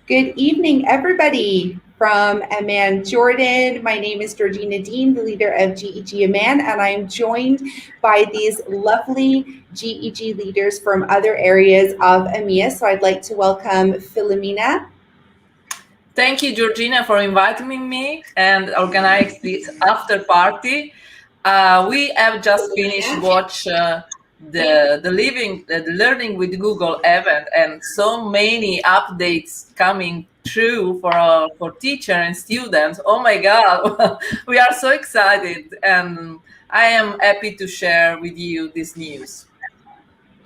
Good evening, everybody from Amman, Jordan. My name is Georgina Dean, the leader of GEG Amman, and I'm joined by these lovely GEG leaders from other areas of EMEA. So I'd like to welcome Philomena. Thank you, Georgina, for inviting me and organize this after party. We have just finished watch the learning with Google event, and so many updates coming through for teacher and students. Oh my God, we are so excited, and I am happy to share with you this news.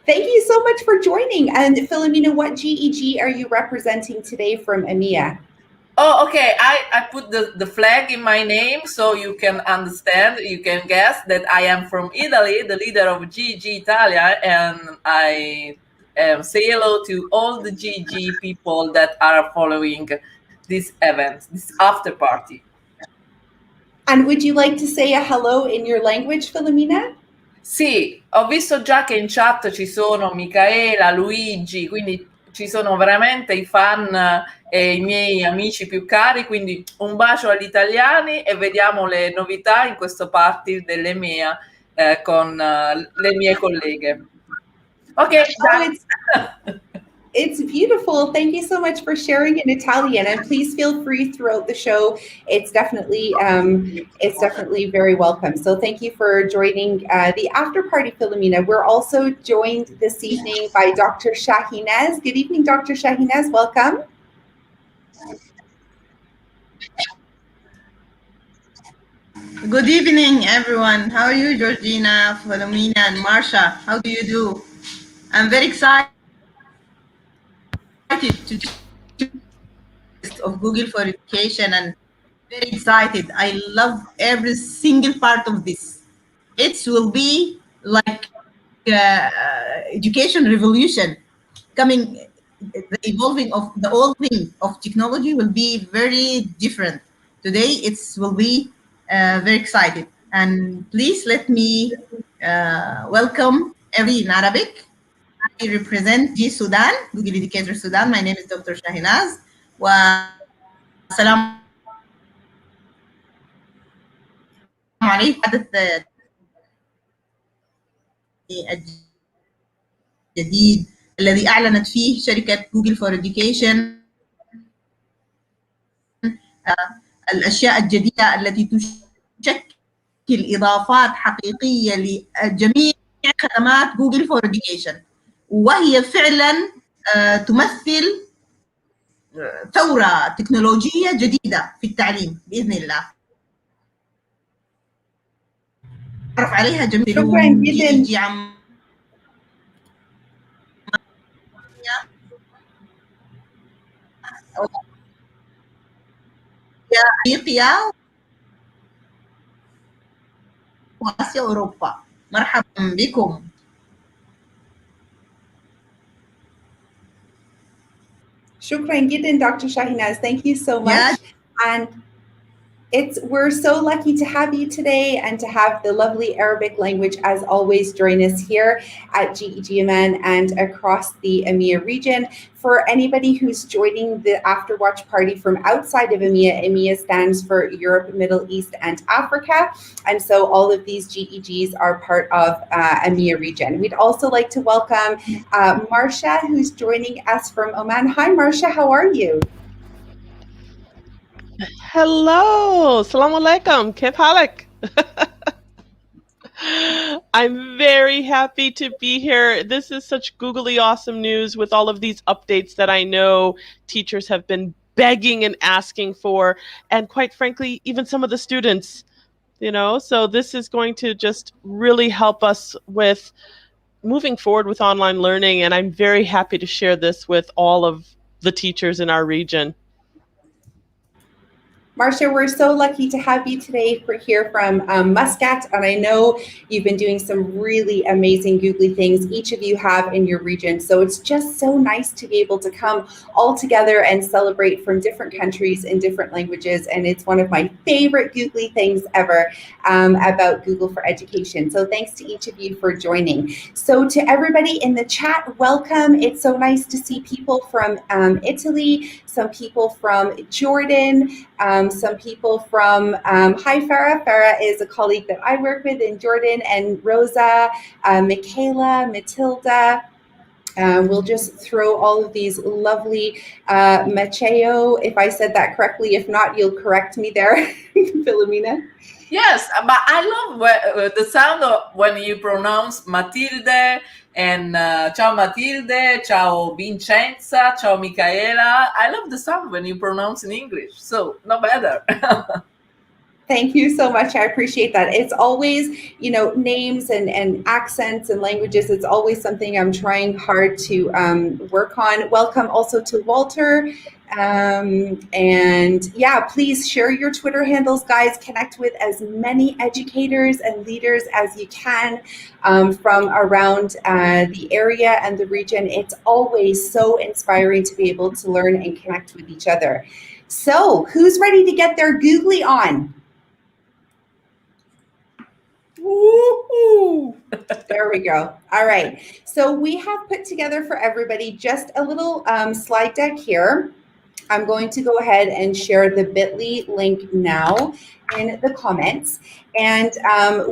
Thank you so much for joining. And Philomena, what GEG are you representing today from EMEA? Oh, okay. I put the flag in my name so you can understand, you can guess that I am from Italy, the leader of GG Italia, and I say hello to all the GG people that are following this event, this after party. And would you like to say a hello in your language, Philomena? Sì, ho visto già che in chat ci sono Micaela, Luigi, quindi ci sono veramente i fan e i miei amici più cari, quindi un bacio agli italiani e vediamo le novità in questo party dell'EMEA con le mie colleghe. Ok, It's beautiful. Thank you so much for sharing in Italian, and please feel free throughout the show. It's definitely very welcome. So thank you for joining the after party, Philomena. We're also joined this evening by Dr. Shahinaz. Good evening, Dr. Shahinaz. Welcome. Good evening, everyone. How are you, Georgina, Philomena, and Marsha? How do you do? I'm very excited to of Google for Education, and very excited. I love every single part of this. It will be like education revolution coming. The evolving of the whole thing of technology will be very different. Today, it will be very excited. And please let me welcome every in Arabic. I represent G Sudan, Google Educator Sudan. My name is Dr. Shahinaz. والسلام عليكم. حدث الجديد الذي أعلنت فيه شركة جوجل فور إديوكيشن الأشياء الجديدة التي تشكل إضافات حقيقية لجميع خدمات جوجل فور إديوكيشن، وهي فعلا تمثل ثورة تكنولوجية جديدة في التعليم بإذن الله. تعرف عليها جميع جي عم أفريقيا وآسيا وأوروبا. مرحبا بكم. Shukran Gidin, Dr. Shahinaz. Thank you so much. And we're so lucky to have you today and to have the lovely Arabic language, as always, join us here at GEG Amman and across the EMEA region. For anybody who's joining the afterwatch party from outside of EMEA, EMEA stands for Europe, Middle East, and Africa. And so all of these GEGs are part of EMEA region. We'd also like to welcome Marsha, who's joining us from Oman. Hi, Marsha, how are you? Hello, Salaam alaikum, Kif Halak. I'm very happy to be here. This is such googly awesome news with all of these updates that I know teachers have been begging and asking for, and quite frankly, even some of the students, so this is going to just really help us with moving forward with online learning, and I'm very happy to share this with all of the teachers in our region. Marcia, we're so lucky to have you today here from Muscat, and I know you've been doing some really amazing googly things each of you have in your region, so it's just so nice to be able to come all together and celebrate from different countries in different languages, and it's one of my favorite googly things ever about Google for Education. So thanks to each of you for joining. So to everybody in the chat, welcome. It's so nice to see people from Italy, some people from Jordan, some people from, hi Farah. Farah is a colleague that I work with in Jordan, and Rosa, Michaela, Matilda. We'll just throw all of these lovely, Macheo, if I said that correctly. If not, you'll correct me there, Philomena. Yes, but I love the sound of when you pronounce Matilde and ciao Matilde, ciao Vincenza, ciao Micaela. I love the sound when you pronounce in English, so no better. Thank you so much. I appreciate that. It's always, you know, names and accents and languages. It's always something I'm trying hard to work on. Welcome also to Walter. And yeah, please share your Twitter handles, guys. Connect with as many educators and leaders as you can from around the area and the region. It's always so inspiring to be able to learn and connect with each other. So who's ready to get their googly on? Woo-hoo. There we go. All right. So we have put together for everybody just a little slide deck here. I'm going to go ahead and share the bit.ly link now in the comments. And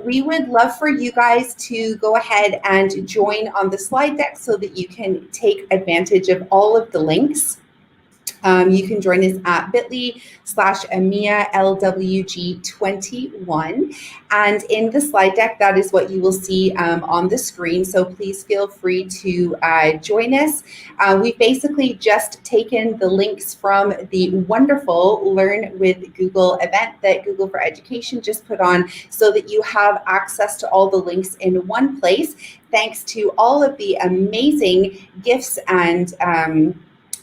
we would love for you guys to go ahead and join on the slide deck so that you can take advantage of all of the links. You can join us at bit.ly/EMEA LWG21. And in the slide deck, that is what you will see on the screen. So please feel free to join us. We've basically just taken the links from the wonderful Learn with Google event that Google for Education just put on so that you have access to all the links in one place, thanks to all of the amazing gifts and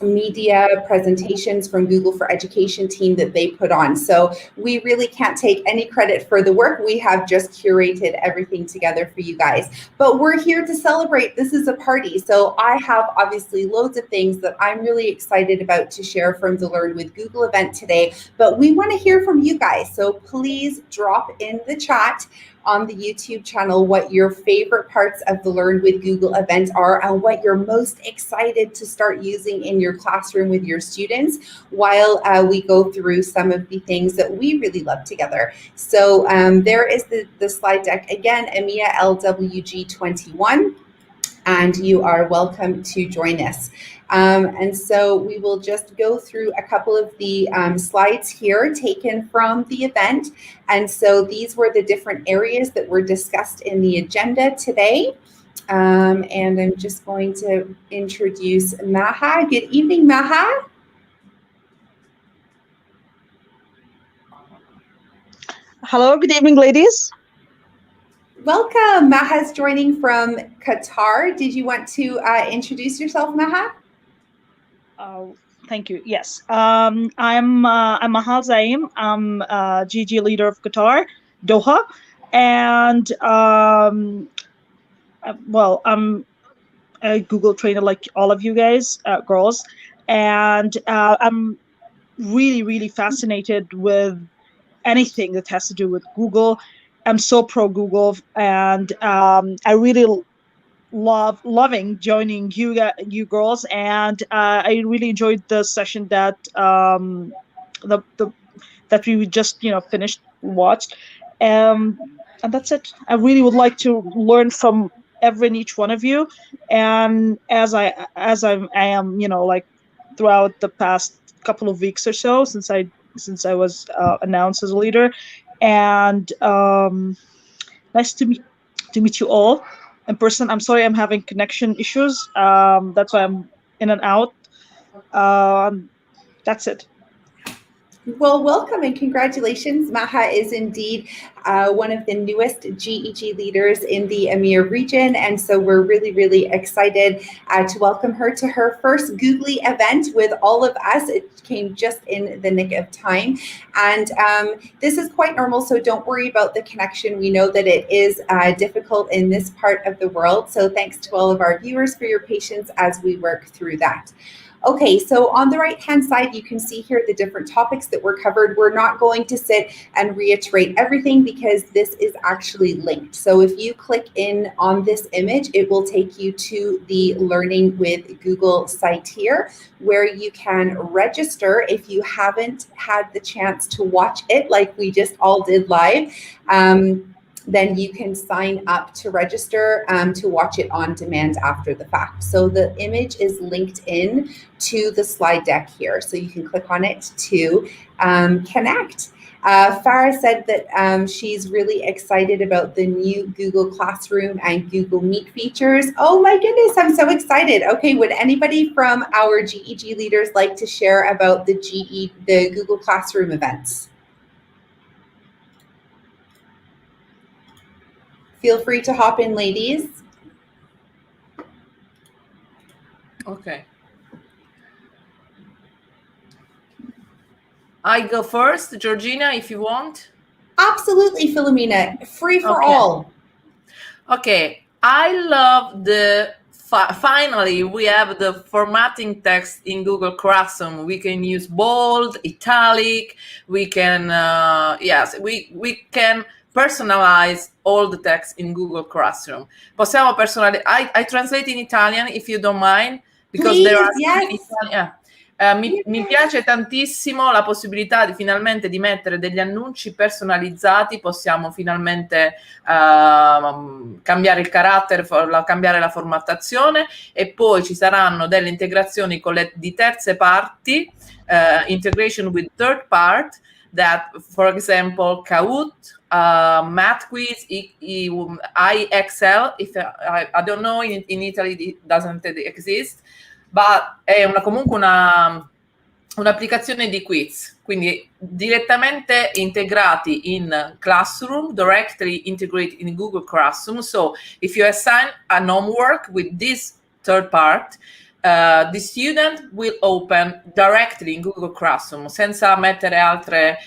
media presentations from Google for Education team that they put on. So we really can't take any credit for the work. We have just curated everything together for you guys. But we're here to celebrate. This is a party. So I have obviously loads of things that I'm really excited about to share from the Learn with Google event today. But we want to hear from you guys. So please drop in the chat on the YouTube channel what your favorite parts of the Learn with Google event are and what you're most excited to start using in your classroom with your students while we go through some of the things that we really love together. So there is the slide deck again, EMEA LWG21, and you are welcome to join us. And so we will just go through a couple of the slides here taken from the event. And so these were the different areas that were discussed in the agenda today. And I'm just going to introduce Maha. Good evening, Maha. Hello, good evening, ladies. Welcome. Maha's joining from Qatar. Did you want to introduce yourself, Maha? Thank you. Yes, I'm Mahal Zaim. I'm GEG leader of Qatar, Doha, and well, I'm a Google trainer like all of you guys, girls, and I'm really fascinated with anything that has to do with Google. I'm so pro Google, and I really loving joining you girls, and I really enjoyed the session that that we just finished watched, and that's it. I really would like to learn from every and each one of you, and as I am like throughout the past couple of weeks or so since I was announced as a leader, and nice to meet you all in person. I'm sorry I'm having connection issues. That's why I'm in and out. That's it. Well, welcome and congratulations. Maha is indeed one of the newest GEG leaders in the EMEA region. And so we're really, really excited to welcome her to her first Googly event with all of us. It came just in the nick of time. And this is quite normal, so don't worry about the connection. We know that it is difficult in this part of the world. So thanks to all of our viewers for your patience as we work through that. Okay, so on the right-hand side, you can see here the different topics that were covered. We're not going to sit and reiterate everything because this is actually linked. So if you click in on this image, it will take you to the Learning with Google site here, where you can register if you haven't had the chance to watch it like we just all did live. Then you can sign up to register to watch it on demand after the fact. So the image is linked in to the slide deck here. So you can click on it to connect. Farah said that she's really excited about the new Google Classroom and Google Meet features. Oh my goodness, I'm so excited. Okay, would anybody from our GEG leaders like to share about the Google Classroom events? Feel free to hop in, ladies. Okay. I go first, Georgina, if you want. Absolutely, Philomena. Free for all. Okay. I love the finally we have the formatting text in Google Classroom. We can use bold, italic. We can yes, we can personalize all the text in Google Classroom. Possiamo personalizzare. I translate in Italian if you don't mind, because Please, there are yes. mi piace tantissimo la possibilità di finalmente di mettere degli annunci personalizzati. Possiamo finalmente cambiare il carattere, cambiare la formattazione, e poi ci saranno delle integrazioni di terze parti, integration with third part, that, for example, Kahoot, Math Quiz, IXL, if I don't know, in Italy it doesn't exist, ma è comunque un'applicazione di quiz, quindi direttamente integrati in Classroom, directly integrated in Google Classroom. So if you assign an homework with this third part, the student will open directly in Google Classroom, senza mettere altre,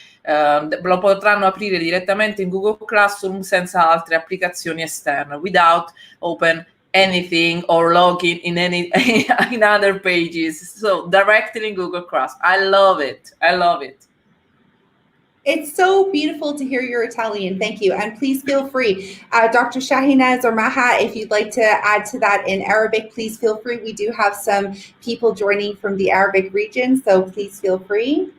lo potranno aprire direttamente in Google Classroom senza altre applicazioni esterne, without open anything or login in other pages. So directly in Google Classroom. I love it. I love it. It's so beautiful to hear your Italian. Thank you. And please feel free. Dr. Shahinaz or Maha, if you'd like to add to that in Arabic, please feel free. We do have some people joining from the Arabic region, so please feel free.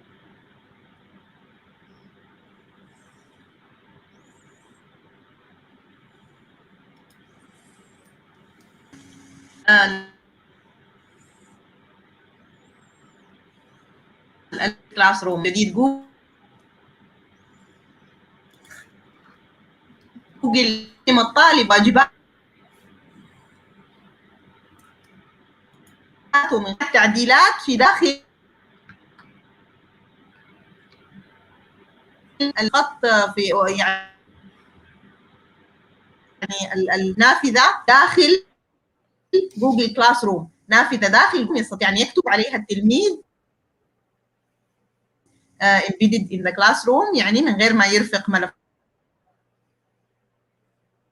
الكلاسروم جديد جوجل الطالب واجباته من التعديلات في داخل الخط في يعني النافذة داخل جوجل كلاس روم، نافذة داخل يستطيع أن يكتب عليها التلميذ embedded in the classroom، يعني من غير ما يرفق ملف،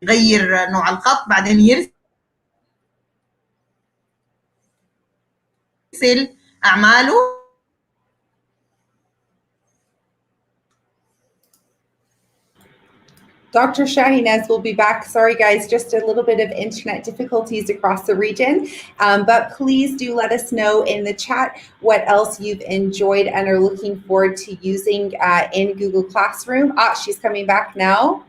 يغير نوع الخط، بعدين يرسل أعماله. Dr. Shahinaz will be back. Sorry, guys, just a little bit of internet difficulties across the region. But please do let us know in the chat what else you've enjoyed and are looking forward to using in Google Classroom. She's coming back now.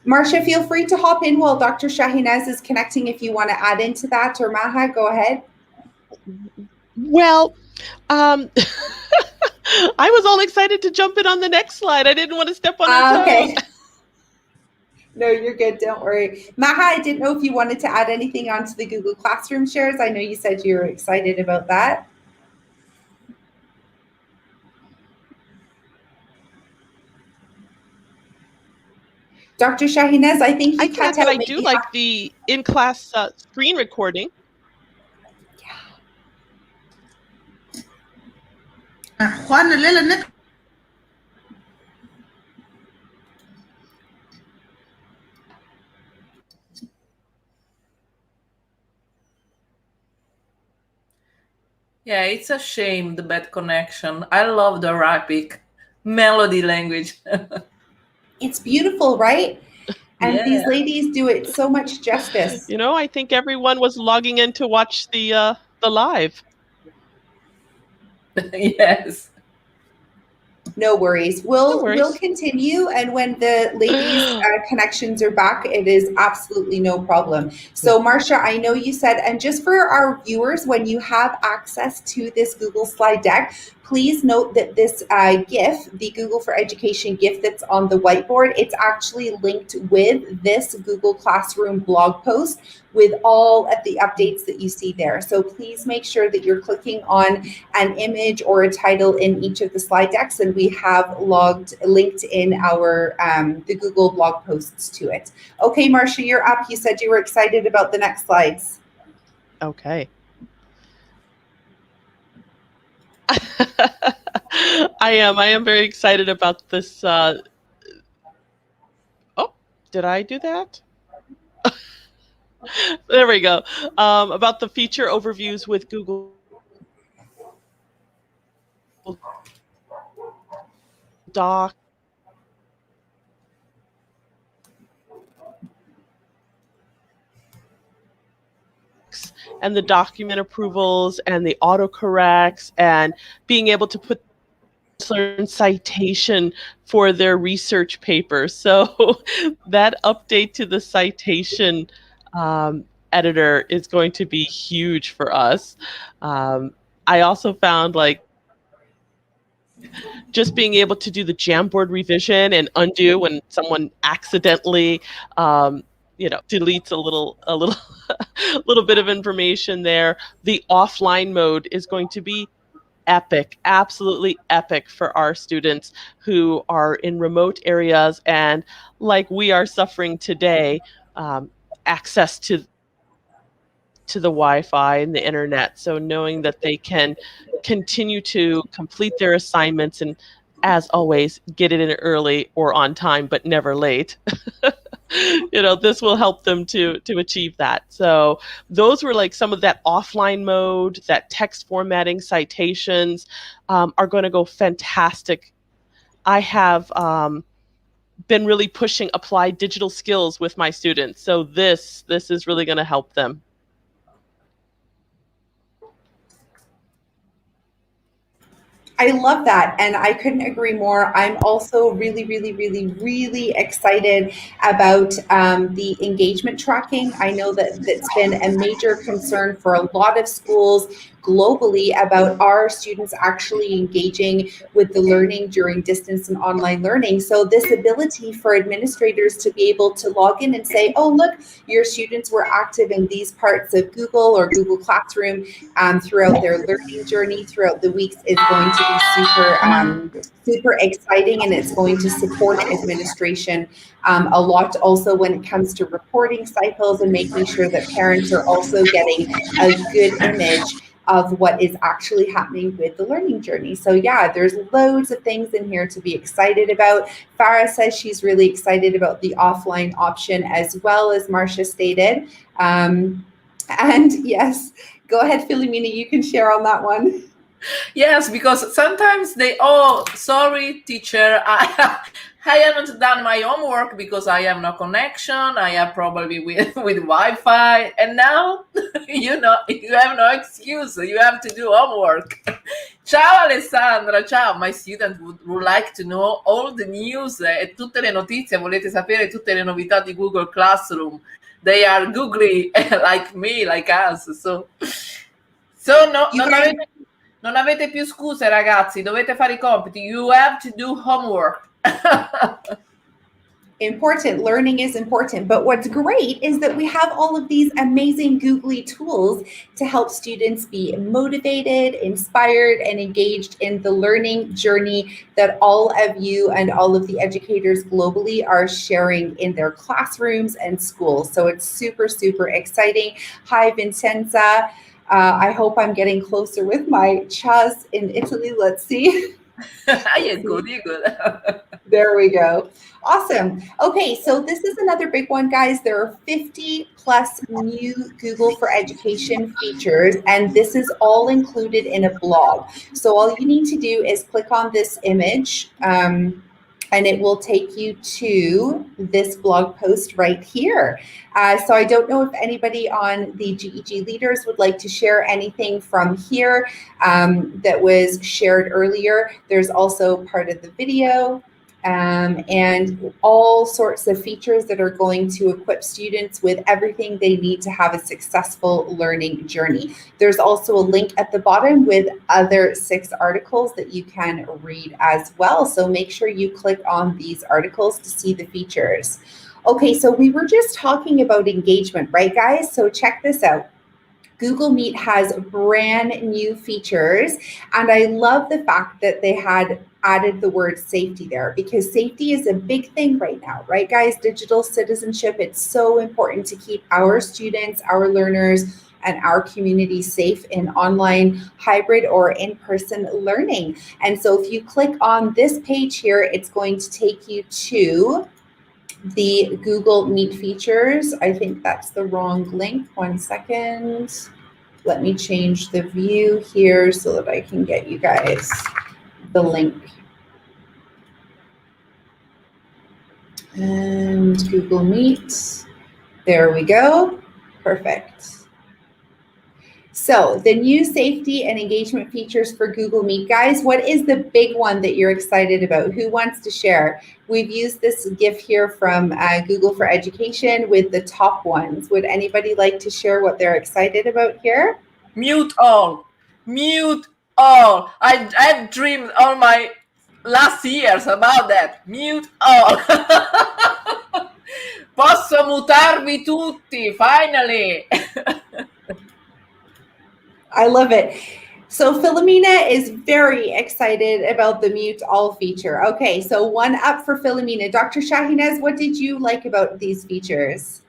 Marcia, feel free to hop in while Dr. Shahinaz is connecting if you want to add into that, or Maha, go ahead. Well, I was all excited to jump in on the next slide. I didn't want to step on her toes. Okay. No, you're good. Don't worry. Maha, I didn't know if you wanted to add anything onto the Google Classroom shares. I know you said you were excited about that. Dr. Shahinaz, I think I you can add cut that out I do maybe like the in-class screen recording. Juan, الليلة النت Yeah, it's a shame, the bad connection. I love the Arabic melody language. It's beautiful, right? And Yeah. these ladies do it so much justice. You know, I think everyone was logging in to watch the live. Yes. No worries. No We'll worries. continue, and when the ladies' connections are back, it is absolutely no problem. So, Marcia, I know you said, and just for our viewers, when you have access to this Google slide deck, please note that this GIF, the Google for Education GIF that's on the whiteboard, it's actually linked with this Google Classroom blog post with all of the updates that you see there. So please make sure that you're clicking on an image or a title in each of the slide decks, and we have linked in our the Google blog posts to it. Okay, Marcia, you're up. You said you were excited about the next slides. Okay. I am very excited about this. Oh, did I do that? There we go. About the feature overviews with Google Docs and the document approvals and the autocorrects and being able to put citation for their research paper. So that update to the citation editor is going to be huge for us. I also found like just being able to do the Jamboard revision and undo when someone accidentally deletes a little little bit of information there. The offline mode is going to be epic, absolutely epic for our students who are in remote areas and, like we are suffering today, access to the Wi-Fi and the internet. So knowing that they can continue to complete their assignments and, as always, get it in early or on time, but never late. This will help them to achieve that. So those were like some of that offline mode, that text formatting, citations are going to go fantastic. I have been really pushing applied digital skills with my students. So this is really going to help them. I love that, and I couldn't agree more. I'm also really, really, really, really excited about the engagement tracking. I know that that's been a major concern for a lot of schools globally about our students actually engaging with the learning during distance and online learning. So this ability for administrators to be able to log in and say, oh, look, your students were active in these parts of Google or Google Classroom throughout their learning journey throughout the weeks is going to be super exciting, and it's going to support administration a lot also when it comes to reporting cycles and making sure that parents are also getting a good image of what is actually happening with the learning journey. So yeah, there's loads of things in here to be excited about. Farah says she's really excited about the offline option as well, as Marcia stated. And yes, go ahead, Philomena, you can share on that one. Yes, because sometimes sorry, teacher, I haven't done my homework because I have no connection. I have probably with Wi-Fi, and now you have no excuse. You have to do homework. Ciao Alessandra, ciao. My student would like to know all the news e tutte le notizie. Volete sapere tutte le novità di Google Classroom? They are googly like me, like us. So no, non avete più scuse, ragazzi, dovete fare i compiti. You have to do homework. Important. Learning is important. But what's great is that we have all of these amazing googly tools to help students be motivated, inspired, and engaged in the learning journey that all of you and all of the educators globally are sharing in their classrooms and schools. So it's super, super exciting. Hi, Vincenza. I hope I'm getting closer with my chas in Italy. Let's see. You're good, you're good. There we go. Awesome. Okay, so this is another big one, guys. There are 50 plus new Google for Education features, and this is all included in a blog. So all you need to do is click on this image, and it will take you to this blog post right here. So I don't know if anybody on the GEG leaders would like to share anything from here that was shared earlier. There's also part of the video and all sorts of features that are going to equip students with everything they need to have a successful learning journey. There's also a link at the bottom with other 6 articles that you can read as well. So make sure you click on these articles to see the features. Okay, so we were just talking about engagement, right, guys? So check this out. Google Meet has brand new features, and I love the fact that they had added the word safety there, because safety is a big thing right now, right, guys? Digital citizenship, it's so important to keep our students, our learners, and our community safe in online, hybrid, or in-person learning. And so if you click on this page here, it's going to take you to the Google Meet features. I think that's the wrong link. 1 second. Let me change the view here so that I can get you guys the link. And Google Meet. There we go. Perfect. So the new safety and engagement features for Google Meet. Guys, what is the big one that you're excited about? Who wants to share? We've used this GIF here from Google for Education with the top ones. Would anybody like to share what they're excited about here? Mute all. Mute all. I've dreamed all my last years about that. Mute all. Posso mutarvi tutti, finally. I love it. So Philomena is very excited about the mute all feature. Okay, so 1 up for Philomena. Dr. Shahinaz, what did you like about these features?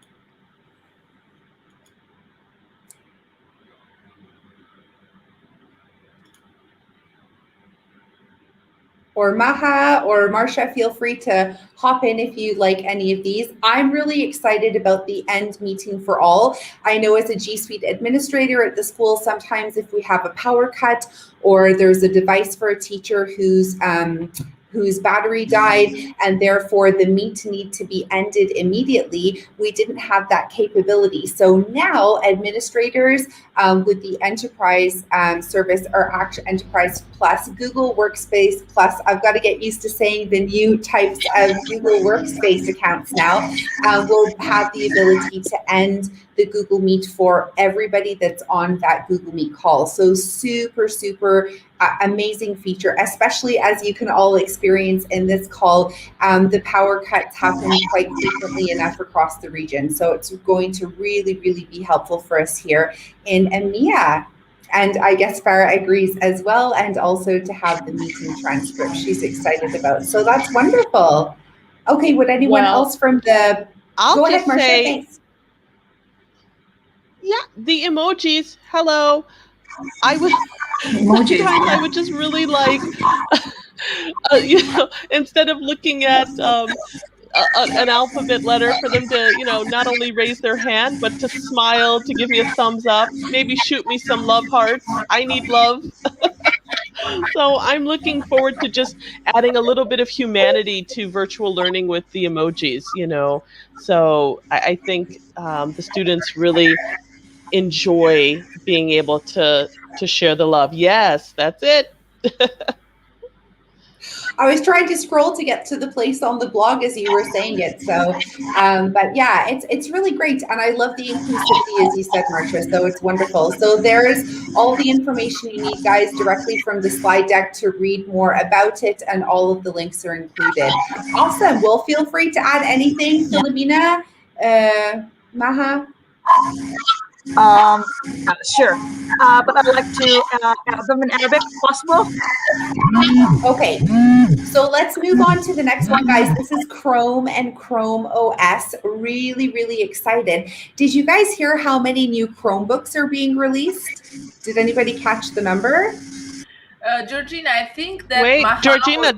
Or Maha or Marsha, feel free to hop in if you like any of these. I'm really excited about the end meeting for all. I know as a G Suite administrator at the school, sometimes if we have a power cut or there's a device for a teacher whose battery died and therefore the meet need to be ended immediately, we didn't have that capability. So now administrators with the enterprise service, or actually Enterprise Plus, Google Workspace Plus, I've got to get used to saying the new types of Google Workspace accounts now, will have the ability to end the Google Meet for everybody that's on that Google Meet call. So super, super amazing feature, especially as you can all experience in this call. The power cuts happen quite frequently enough across the region. So it's going to really, really be helpful for us here in EMEA. And I guess Farah agrees as well, and also to have the meeting transcript she's excited about. So that's wonderful. Okay, would anyone else from the... Go ahead, Marsha, thanks. Yeah, the emojis, hello. Sometimes I would just really like, instead of looking at an alphabet letter, for them to, not only raise their hand, but to smile, to give me a thumbs up, maybe shoot me some love hearts. I need love. So I'm looking forward to just adding a little bit of humanity to virtual learning with the emojis, So I think the students really enjoy being able to share the love. Yes, that's it. I was trying to scroll to get to the place on the blog as you were saying it. So, but yeah, it's really great. And I love the inclusivity, as you said, Marcia. So it's wonderful. So there's all the information you need, guys, directly from the slide deck to read more about it. And all of the links are included. Awesome. Well, feel free to add anything, Philomena, Maha. Sure. But I'd like to add them in Arabic if possible. Okay, so let's move on to the next one, guys. This is Chrome and Chrome OS. Really, really excited. Did you guys hear how many new Chromebooks are being released? Did anybody catch the number? Georgina, I think that Wait, Maha Georgina,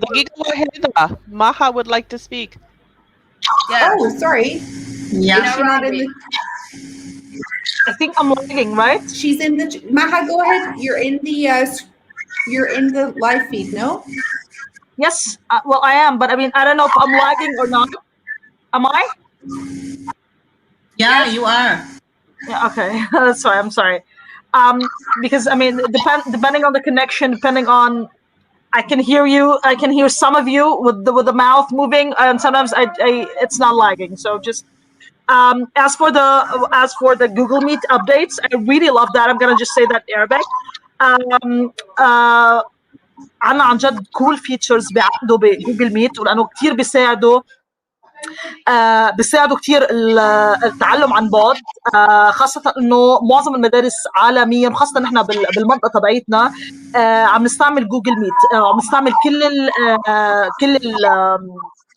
Maha would like to speak. Yeah. Oh, sorry. Yeah. Is she not in the... I think I'm lagging, right? She's in the... Maha, go ahead. You're in the live feed, no? Yes. Well, I am, but I mean, I don't know if I'm lagging or not. Am I? Yeah, you are. Yeah, okay. That's why I'm sorry. Because I mean, depending on the connection, depending on, I can hear you. I can hear some of you with the mouth moving, and sometimes it's not lagging. So just as for the Google Meet updates, I really love that. I'm gonna just say that in Arabic. عنا عن جد cool features بيعقدوا بجوجل ميت، ولانه كثير بيساعدوا كثير التعلم عن بعد، خاصة انه معظم المدارس عالميا وخاصة نحن بالمنطقة تبعيتنا عم نستعمل جوجل ميت، عم نستعمل كل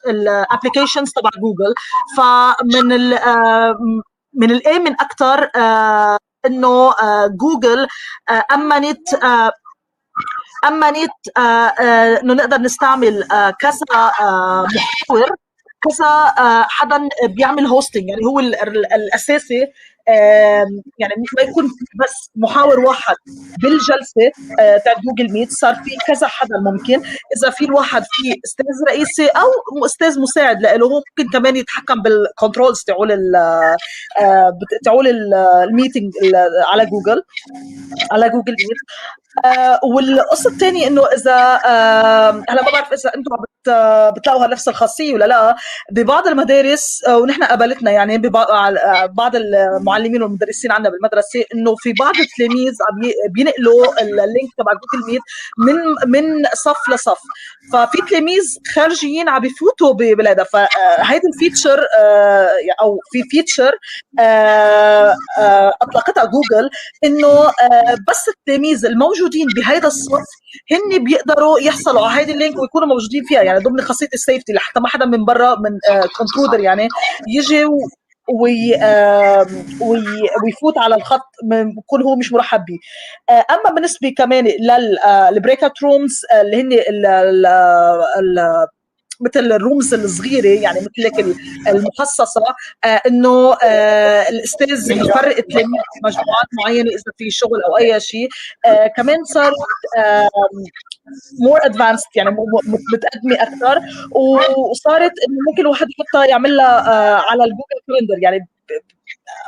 الابلكيشنز تبع جوجل. فمن من الامن اكثر انه جوجل امنت انه نقدر نستعمل كذا محاور، كذا حدا بيعمل هوستنج. يعني هو الاساسي يعني ما يكون بس محاور واحد بالجلسه تاع جوجل ميت، صار في كذا حدا. ممكن اذا في الواحد في استاذ رئيسي او استاذ مساعد له، هو ممكن كمان يتحكم بالكنترولز تاعول الميتنج على جوجل ميت. والقصه الثانيه انه اذا هلا ما بعرف اذا انتم بتلاقوا نفس الخاصيه ولا لا ببعض المدارس، ونحن قابلتنا يعني بعض المعلمين والمدرسين عندنا بالمدرسه، انه في بعض التلاميذ بينقلوا اللينك تبع جوجل ميت من صف لصف، ففي تلاميذ خارجيين عم بفوتوا بهذا. فهيدي الفيتشر او في فيتشر اطلقتها جوجل، انه بس التلاميذ الموجودين بهذا الصف هن بيقدروا يحصلوا على هيدي اللينك ويكونوا موجودين فيها، يعني ضمن خاصيه السيفتي، لحتى ما حدا من برا من كنترولر يعني يجي ويفوت على الخط بكون هو مش مرحب به. اما بالنسبه كمان للبريك اوت رومز اللي هن مثل الرومز الصغيره، يعني مثل لك المخصصه، انه الاستاذ يفرق التلاميذ مجموعات معينه اذا في شغل او اي شيء. كمان صارت مور ادفانسد، يعني متقدمه اكثر، وصارت انه ممكن الواحد يحطها يعملها على الجوجل كالندر. يعني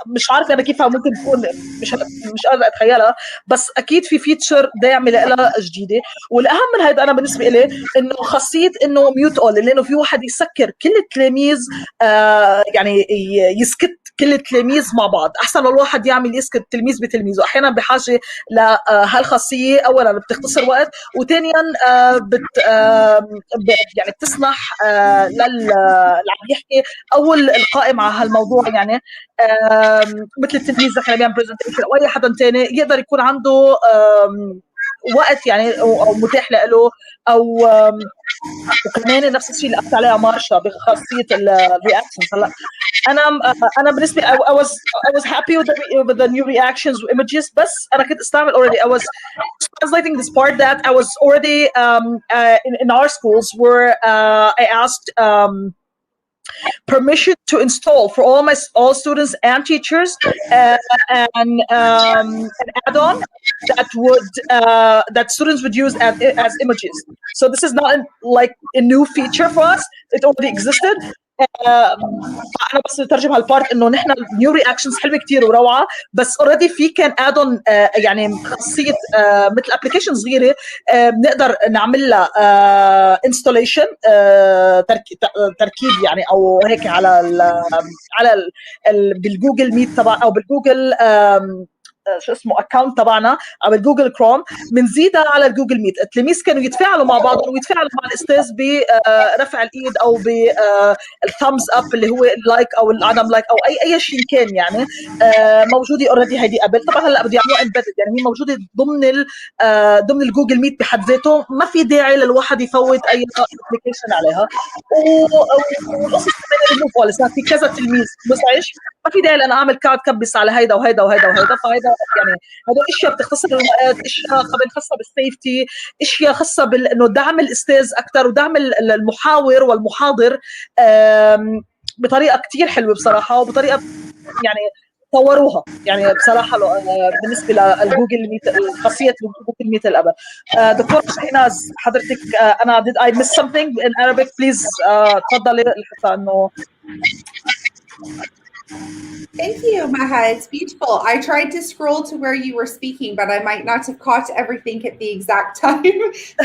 مش عارفه انا كيف ممكن تكون، مش قادره اتخيلها، بس اكيد في فيتشر داعمه لها جديده. والاهم من هذا انا بالنسبه لي انه خاصيه انه ميوت اول، لانه في واحد يسكر كل التلاميذ، يعني يسكت كل التلاميذ مع بعض. احسن لو الواحد يعمل يسكت تلميذ بتلميذه. احيانا بحاجه لهالخاصيه، اولا بتختصر وقت، وثانيا يعني بتسمح للي عم يحكي او القائم على هالموضوع، يعني مثل التلميذ اذا كان بيعمل برزنتيشن او اي حدا ثاني، يقدر يكون عنده وقت يعني او متاح له، او وكمان نفس الشيء اللي قلت عليها مارشا بخاصيه الرياكشنز. هلا انا بالنسبه I was happy with the new reactions images، بس انا كنت استعمل already. I was translating this part that I was already in our schools where I asked permission to install for all students and teachers an add-on that students would use as images. So this is not like a new feature for us; it already existed. انا بس بترجم هالبارت انه نحن النيو رياكشنز حلوه كتير وروعه، بس اوريدي في كان ادون يعني خاصيه مثل ابلكيشن صغيره بنقدر نعمل لها انستوليشن تركيب يعني او هيك على بالجوجل ميت تبع او بالجوجل شو اسمه اكونت تبعنا او الجوجل كروم، بنزيدها على الجوجل ميت. التلاميذ كانوا يتفاعلوا مع بعضهم ويتفاعلوا مع الاستاذ برفع الايد او بالثامز اب اللي هو اللايك او العدم لايك او اي شيء كان يعني. موجوده اوريدي هيدي قبل، طبعا هلا بده يعملوها امبيدد، يعني هي موجوده ضمن الجوجل ميت بحد ذاته، ما في داعي للواحد يفوت اي ابلكيشن عليها. والقصص كمان ريموفال صار في كذا تلميذ مزعج، ما في داعي انا اعمل كارد كبس على هيدا وهيدا وهيدا وهيدا. فهيدا يعني هدول اشياء بتختصر الوقت، اشياء كمان خاصه بالسيفتي، اشياء خاصه انه دعم الاستاذ اكثر ودعم المحاور والمحاضر بطريقه كثير حلوه بصراحه، وبطريقه يعني طوروها يعني بصراحه بالنسبه للجوجل ميت، خاصيه الجوجل ميت اللي قبل. دكتور شاهيناز حضرتك، انا did I miss something in Arabic please تفضلي لحتى انه. Thank you, Maha. It's beautiful. I tried to scroll to where you were speaking, but I might not have caught everything at the exact time.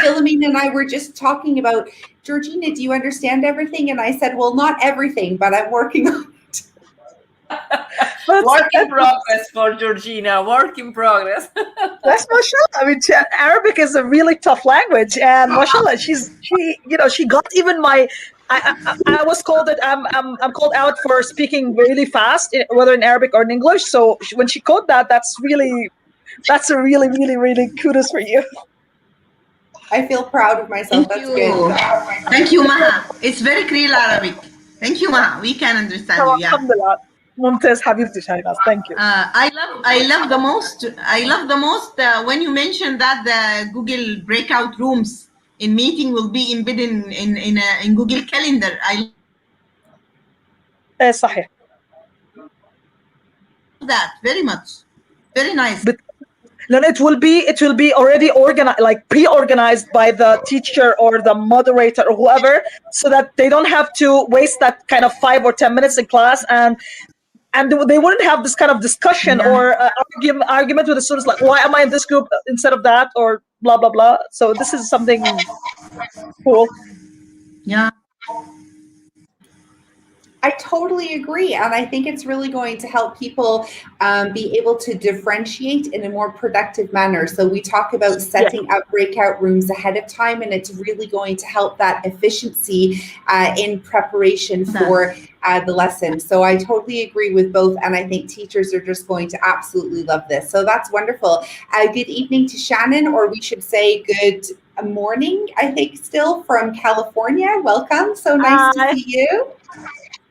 Philomena and I were just talking about, Georgina, do you understand everything? And I said, well, not everything, but I'm working on it. Work in progress for Georgina. Work in progress. That's mashallah. I mean, Arabic is a really tough language, and mashallah, she got even my. I was called that I'm called out for speaking really fast, whether in Arabic or in English. So when she called that's a really kudos for you. I feel proud of myself. Thank That's you. good. Thank you, Maha. It's very clear Arabic. Thank you, Maha. We can understand you. Yeah. Alhamdulillah. Mumtaz Habibti Shahinaz. Thank you. I love the most when you mentioned that the Google breakout rooms in meeting will be embedded in Google Calendar. I صحيح. that very much. Very nice. But then it will be already organized, like pre-organized by the teacher or the moderator or whoever, so that they don't have to waste that kind of 5 or 10 minutes in class, and they wouldn't have this kind of discussion or argument with the students like, why am I in this group instead of that, or blah blah blah. So this is something cool. Yeah, I totally agree. And I think it's really going to help people be able to differentiate in a more productive manner. So we talk about setting up breakout rooms ahead of time, and it's really going to help that efficiency in preparation for the lesson. So I totally agree with both. And I think teachers are just going to absolutely love this. So that's wonderful. Good evening to Shannon, or we should say good morning, I think, still from California. Welcome. So nice to see you.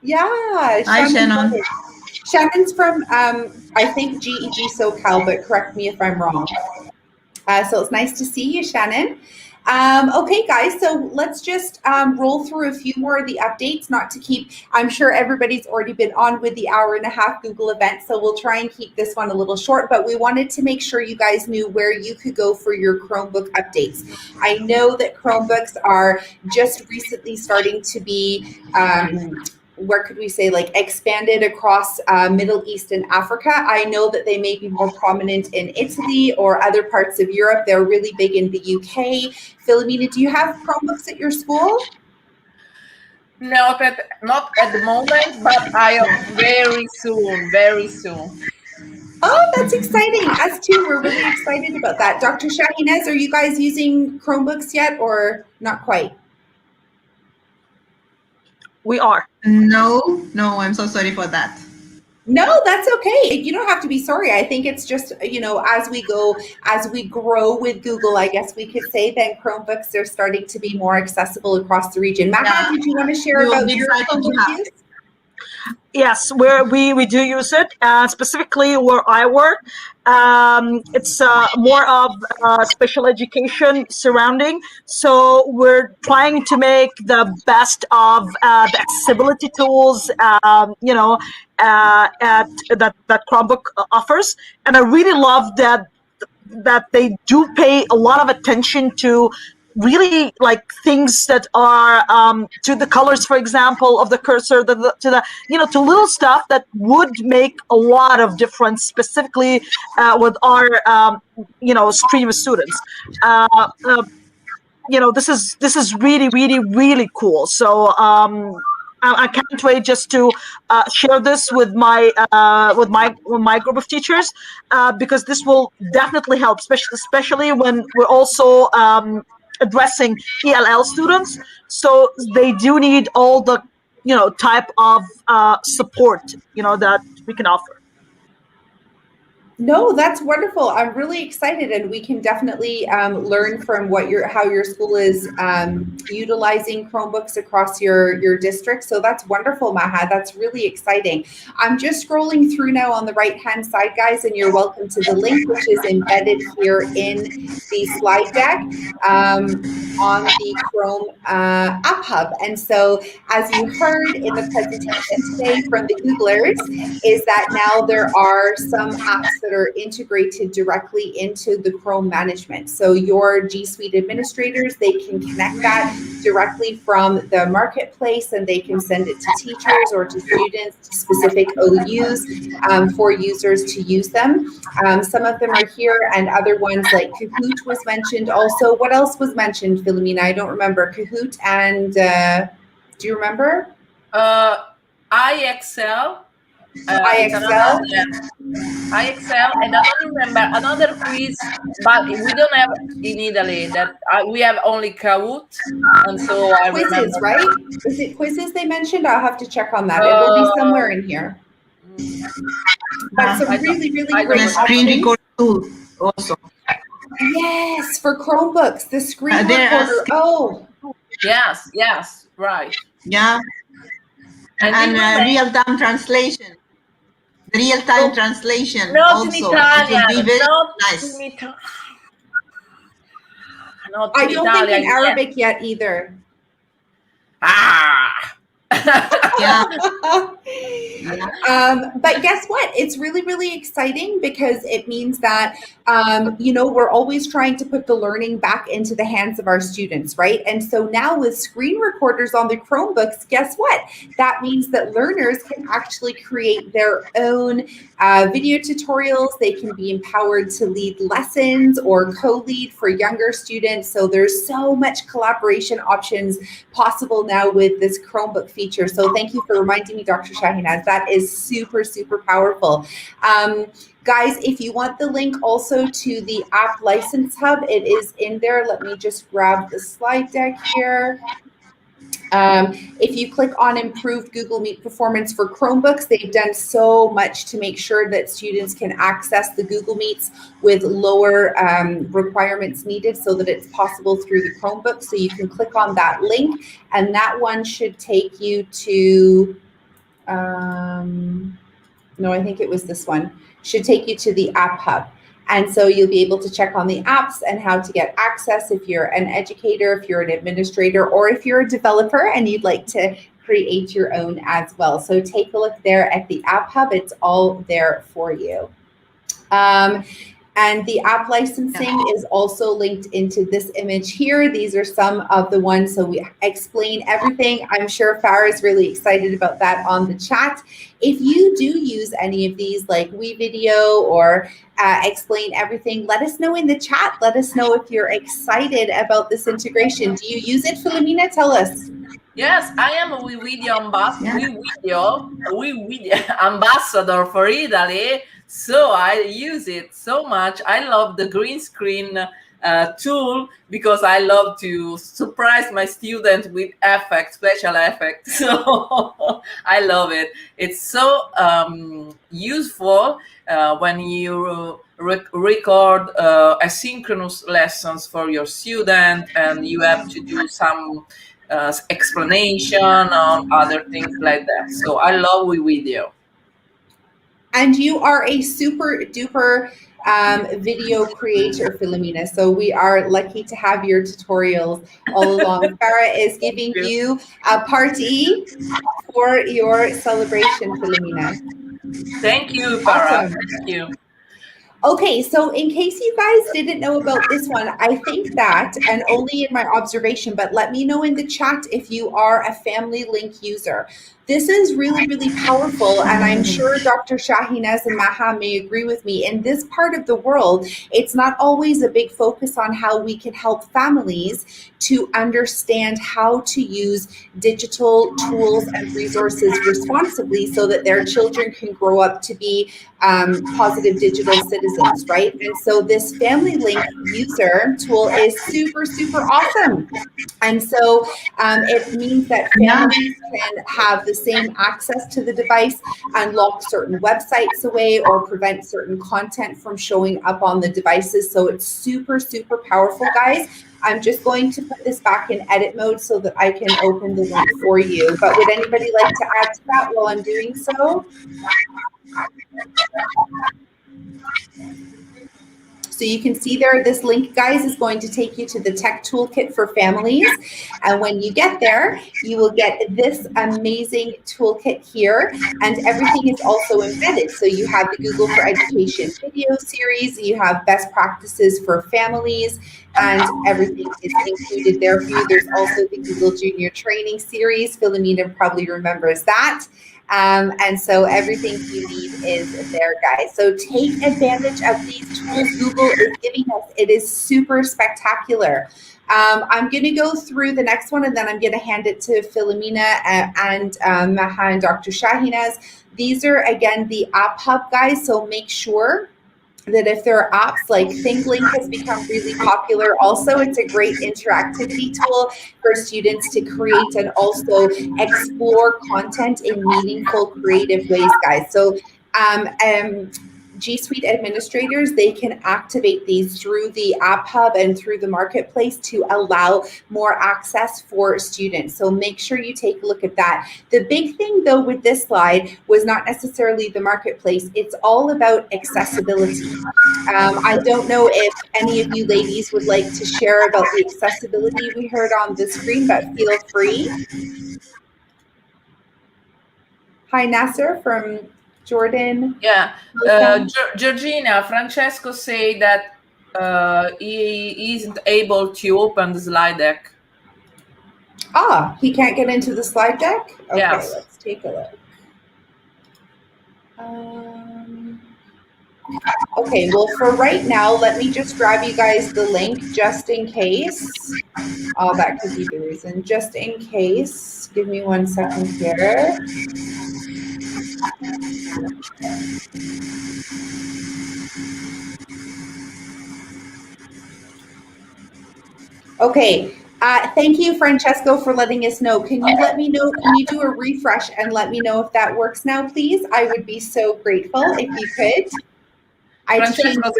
Yeah. Hi, Shannon. Shannon's from, I think, GEG SoCal, but correct me if I'm wrong. So it's nice to see you, Shannon. Okay, guys, so let's just roll through a few more of the updates, not to keep, I'm sure everybody's already been on with the hour-and-a-half Google event, so we'll try and keep this one a little short, but we wanted to make sure you guys knew where you could go for your Chromebook updates. I know that Chromebooks are just recently starting to be where could we say, like, expanded across Middle East and Africa. I know that they may be more prominent in Italy or other parts of Europe. They're really big in the UK. Philomena, do you have Chromebooks at your school? Not at the moment, but I hope very soon. Oh, that's exciting. Us too. We're really excited about that. Dr. Shahinaz, are you guys using Chromebooks yet, or not quite? We are. No, I'm so sorry for that. No, that's okay. You don't have to be sorry. I think it's just, as we grow with Google, I guess we could say, then Chromebooks are starting to be more accessible across the region. Maha, did you want to share about your Chromebook use? Yes, we do use it, specifically where I work. It's more of special education surrounding. So we're trying to make the best of the accessibility tools, that Chromebook offers. And I really love that they do pay a lot of attention to really like things that are to the colors, for example, of the cursor, to to little stuff that would make a lot of difference, specifically with our stream of students. This is really, really, really cool. So I can't wait just to share this with my group of teachers, because this will definitely help, especially when we're also addressing ELL students. So they do need all the type of support that we can offer. No, that's wonderful. I'm really excited, and we can definitely learn from how your school is utilizing Chromebooks across your district. So that's wonderful, Maha. That's really exciting. I'm just scrolling through now on the right-hand side, guys, and you're welcome to the link, which is embedded here in the slide deck on the Chrome App Hub. And so, as you heard in the presentation today from the Googlers, is that now there are some apps that are integrated directly into the Chrome management. So your G Suite administrators, they can connect that directly from the marketplace, and they can send it to teachers or to students, to specific OUs for users to use them. Some of them are here, and other ones like Kahoot was mentioned also. What else was mentioned, Philomena? I don't remember. Kahoot and do you remember? IXL. IXL. IXL, and I don't remember another quiz, but we don't have in Italy. That we have only Kahoot, and so I quizzes, remember. Right? Is it quizzes they mentioned? I'll have to check on that. It will be somewhere in here. But some really, really great screen record tool also. Yes, for Chromebooks, the screen recorder. Oh, yes, right. Yeah, and real-time translation. Real-time translation not also. In Italian, it will be very not nice. Not I in don't Italian think in Arabic yet either. Yeah. But guess what? It's really, really exciting, because it means that, we're always trying to put the learning back into the hands of our students, right? And so now with screen recorders on the Chromebooks, guess what? That means that learners can actually create their own video tutorials. They can be empowered to lead lessons or co-lead for younger students. So there's so much collaboration options possible now with this Chromebook feature. So thank you for reminding me, Dr. Shahinaz. That is super, super powerful. Guys, if you want the link also to the App License Hub, it is in there. Let me just grab the slide deck here. If you click on improved Google Meet performance for Chromebooks, they've done so much to make sure that students can access the Google Meets with lower requirements needed, so that it's possible through the Chromebook. So you can click on that link, and that one should take you to, no, I think it was this one, should take you to the App Hub. And so you'll be able to check on the apps and how to get access if you're an educator, if you're an administrator, or if you're a developer and you'd like to create your own as well. So take a look there at the App Hub. It's all there for you. And the app licensing is also linked into this image here. These are some of the ones, so we explain everything. I'm sure Farah is really excited about that on the chat. If you do use any of these, like WeVideo or Explain Everything, let us know in the chat. Let us know if you're excited about this integration. Do you use it, Philomena? Tell us. Yes, I am a WeVideo ambassador for Italy. So I use it so much. I love the green screen tool, because I love to surprise my students with effects, special effects. So I love it. It's so useful when you record asynchronous lessons for your student, and you have to do some explanation on other things like that. So I love WeVideo. And you are a super duper video creator, Philomena. So we are lucky to have your tutorials all along. Farah is giving you a party for your celebration, Philomena. Thank you, Farah. Awesome. Thank you. Okay, so in case you guys didn't know about this one, I think that, and only in my observation, but let me know in the chat if you are a Family Link user. This is really, really powerful, and I'm sure Dr. Shahinaz and Maha may agree with me. In this part of the world, it's not always a big focus on how we can help families to understand how to use digital tools and resources responsibly so that their children can grow up to be positive digital citizens, right? And so this Family Link user tool is super, super awesome. And so it means that families can have the same access to the device and lock certain websites away or prevent certain content from showing up on the devices. So it's super, super powerful, guys. I'm just going to put this back in edit mode so that I can open the link for you. But would anybody like to add to that while I'm doing so? So you can see there, this link, guys, is going to take you to the tech toolkit for families. And when you get there, you will get this amazing toolkit here. And everything is also embedded. So you have the Google for Education video series, you have best practices for families, and everything is included there for you. There's also the Google Junior Training series. Philomena probably remembers that. And so everything you need is there, guys. So take advantage of these tools Google is giving us. It is super spectacular. I'm going to go through the next one, and then I'm going to hand it to Philomena and Maha and Dr. Shahinaz. These are, again, the App Hub, guys, so make sure that if there are apps like ThinkLink has become really popular. Also, it's a great interactivity tool for students to create and also explore content in meaningful, creative ways, guys. So G Suite administrators, they can activate these through the App Hub and through the marketplace to allow more access for students. So make sure you take a look at that. The big thing though with this slide was not necessarily the marketplace. It's all about accessibility. I don't know if any of you ladies would like to share about the accessibility we heard on the screen, but feel free. Hi, Nasser from Jordan. Yeah, Georgina, Francesco say that he isn't able to open the slide deck. Ah, he can't get into the slide deck? Okay, yes. Let's take a look. Okay, well, for right now, let me just grab you guys the link just in case. Oh, that could be the reason. Just in case. Give me 1 second here. Okay. Thank you, Francesco, for letting us know. Can you let me know? Can you do a refresh and let me know if that works now, please? I would be so grateful if you could. Francesco,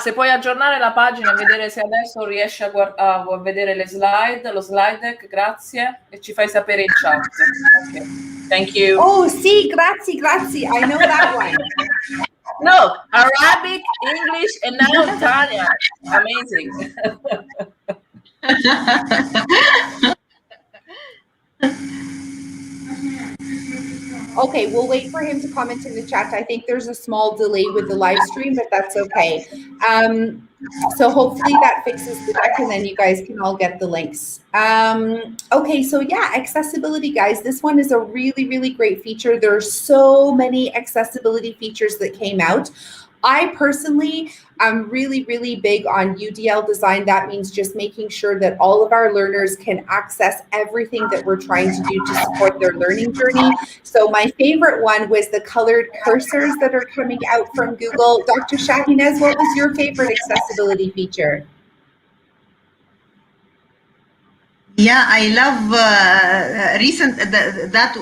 se puoi aggiornare la pagina e vedere se adesso riesci a vedere le slide, lo slide deck, grazie, e ci fai sapere in chat. Okay. Thank you. Oh, sì, grazie, grazie. I know that one. No, Arabic, English, and now Italian. Amazing. Okay, we'll wait for him to comment in the chat. I think there's a small delay with the live stream, but that's okay. So hopefully that fixes the deck and then you guys can all get the links. Okay, so yeah, accessibility, guys. This one is a really, really great feature. There are so many accessibility features that came out. I personally am really, really big on UDL design. That means just making sure that all of our learners can access everything that we're trying to do to support their learning journey. So my favorite one was the colored cursors that are coming out from Google. Dr. Shahinaz, what was your favorite accessibility feature? Yeah, I love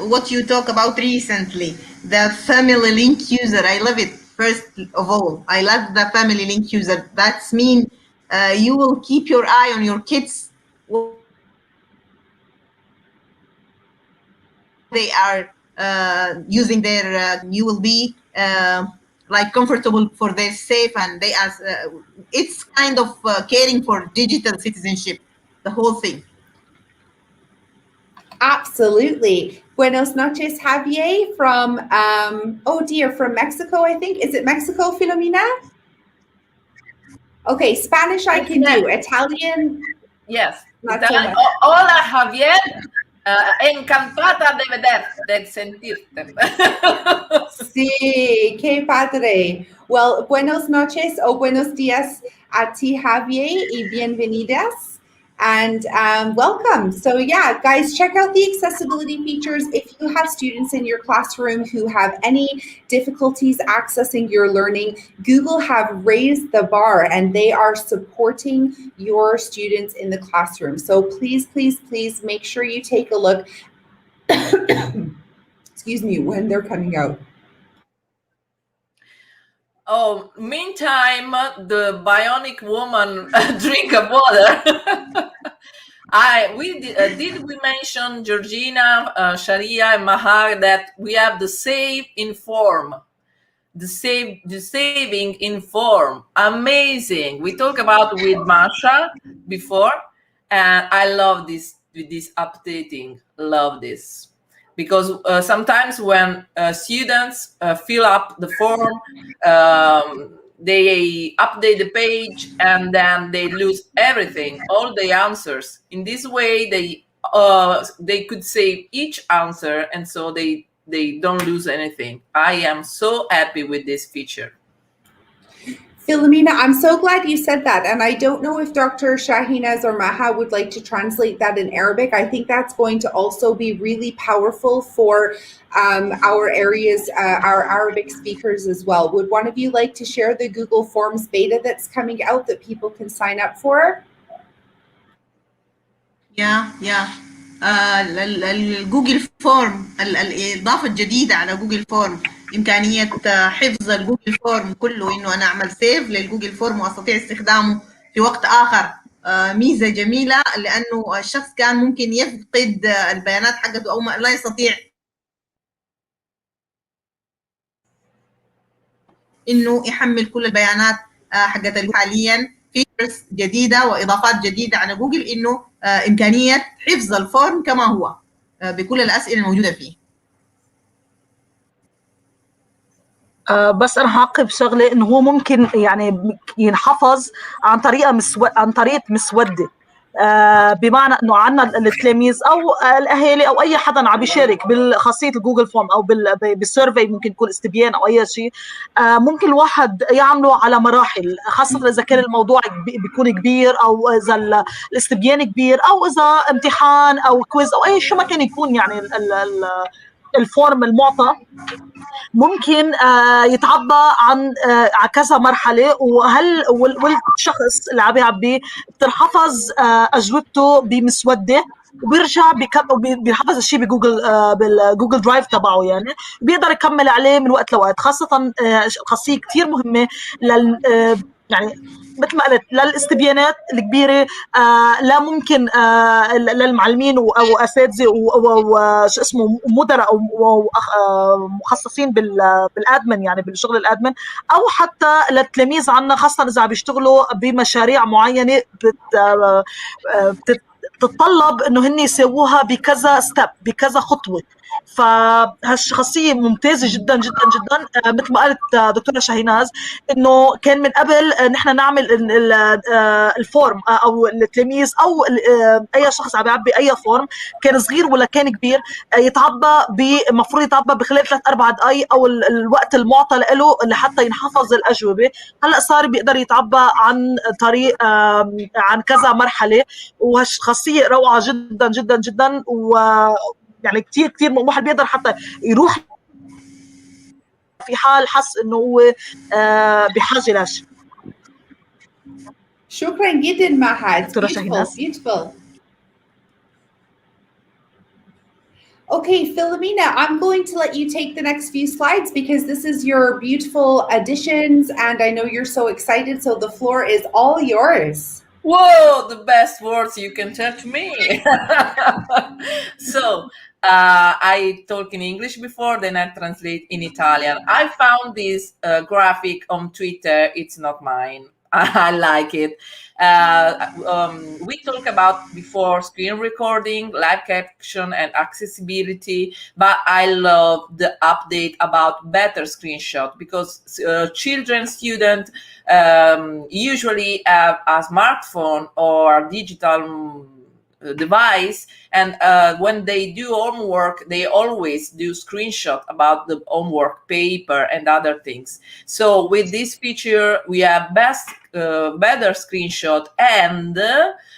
what you talk about recently, the family link user. I love it. First of all, I love the family link user. That's mean you will keep your eye on your kids. They are using their, you will be like comfortable for their safe, and they are, it's kind of caring for digital citizenship, the whole thing. Absolutely. Buenos noches, Javier from, from Mexico, I think. Is it Mexico, Filomena? Okay, Spanish I can do. Italian, yes. not so much. Hola, Javier. Encantada de sentirte. Sí, qué padre. Well, buenos noches o buenos días a ti, Javier, y bienvenidas. And welcome. So yeah, guys, check out the accessibility features. If you have students in your classroom who have any difficulties accessing your learning, Google have raised the bar and they are supporting your students in the classroom. So please, please, please make sure you take a look, excuse me, when they're coming out. Oh, meantime, the bionic woman drink of water. Did we mention Georgina, Sharia, and Mahar that we have the save inform, the saving inform. Amazing. We talked about with Masha before, and I love this with this updating. Love this because sometimes when students fill up the form, they update the page and then they lose everything, all the answers. In this way, they could save each answer, and so they don't lose anything. I am so happy with this feature. Filomena, I'm so glad you said that. And I don't know if Dr. Shahinaz or Maha would like to translate that in Arabic. I think that's going to also be really powerful for our areas, our Arabic speakers as well. Would one of you like to share the Google Forms beta that's coming out that people can sign up for? الجوجل فورم، الإضافة الجديدة على جوجل فورم إمكانية حفظ الجوجل فورم كله، إنه أنا أعمل سيف للجوجل فورم وأستطيع استخدامه في وقت آخر. ميزة جميلة، لأنه الشخص كان ممكن يفقد البيانات حقته أو لا يستطيع إنه يحمل كل البيانات حقت حاليا. فيتشرز جديدة وإضافات جديدة على جوجل، إنه إمكانية حفظ الفورم كما هو بكل الأسئلة الموجودة فيه. بس انا هعقب شغله، انه هو ممكن يعني ينحفظ عن طريقه مسوده، بمعنى انه عندنا التلاميذ او الاهالي او اي حدا عم بيشارك بالخاصيه الجوجل فورم او بالسيرفي، ممكن يكون استبيان او اي شيء، ممكن الواحد يعمله على مراحل، خاصه اذا كان الموضوع بيكون كبير، او اذا الاستبيان كبير، او اذا امتحان او كويز او اي شيء ما كان يكون يعني الفورم المعطى، ممكن يتعبى عن كذا مرحله، والشخص اللي عم يعبي بتنحفظ اجوبته بمسوده، وبيرجع بيحفظ الشيء بالجوجل درايف تبعه، يعني بيقدر يكمل عليه من وقت لوقت. خاصه خاصيه كثير مهمه يعني مثل ما قلت للاستبيانات الكبيره، لا ممكن للمعلمين او اساتذه وشو اسمه مدراء او مخصصين بالادمن، يعني بالشغل الادمن، او حتى للتلاميذ عنا، خاصه اذا عم بيشتغلوا بمشاريع معينه بتتطلب انه هن يسووها بكذا ستيب، بكذا خطوه. فهالشخصيه ممتازه جدا جدا جدا. مثل ما قالت دكتوره شاهيناز، انه كان من قبل نحن نعمل الفورم او التلاميذ او اي شخص عم يعبي اي فورم، كان صغير ولا كان كبير، المفروض يتعبى بخلال 3-4 دقائق او الوقت المعطى له لحتى ينحفظ الاجوبه. هلا صار بيقدر يتعبى عن طريق عن كذا مرحله، وهالخاصيه روعه جدا جدا جدا، و يعني كتير واحد بيقدر حتى يروح في حال حس انه هو بحاجه لشيء. شكرا جدا مها. Beautiful. Okay, Filomena, I'm going to let you take the next few slides because this is your beautiful additions and I know you're so excited, so the floor is all yours. Whoa, the best words you can tell to me. So, I talk in English before, then I translate in Italian. I found this graphic on Twitter. It's not mine. I like it. We talked about before screen recording, live caption, and accessibility, but I love the update about better screenshot, because children, students usually have a smartphone or digital device, and when they do homework, they always do screenshot about the homework paper and other things. So with this feature, we have better screenshot, and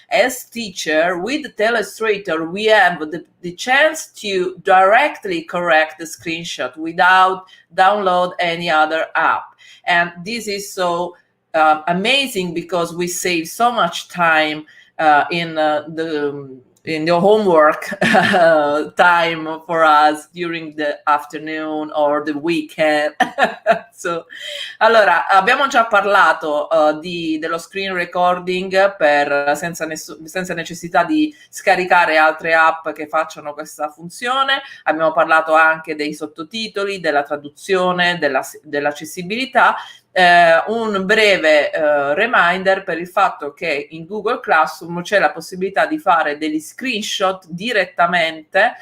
as teacher with Illustrator, we have the chance to directly correct the screenshot without download any other app. And this is so amazing, because we save so much time in your homework time for us during the afternoon or the weekend. So, allora, abbiamo già parlato dello screen recording senza necessità di scaricare altre app che facciano questa funzione. Abbiamo parlato anche dei sottotitoli, della traduzione, dell'accessibilità. Un breve reminder per il fatto che in Google Classroom c'è la possibilità di fare degli screenshot direttamente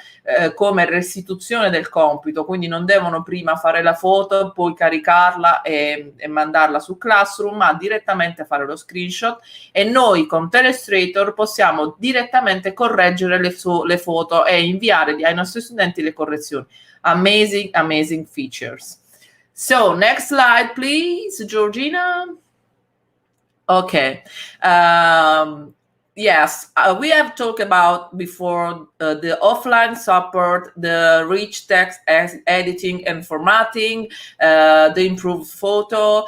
come restituzione del compito, quindi non devono prima fare la foto, poi caricarla e mandarla su Classroom, ma direttamente fare lo screenshot, e noi con Illustrator possiamo direttamente correggere le foto e inviare ai nostri studenti le correzioni. Amazing features. So next slide, please, Georgina. Okay. Yes, we have talked about before the offline support, the rich text editing and formatting, the improved photo,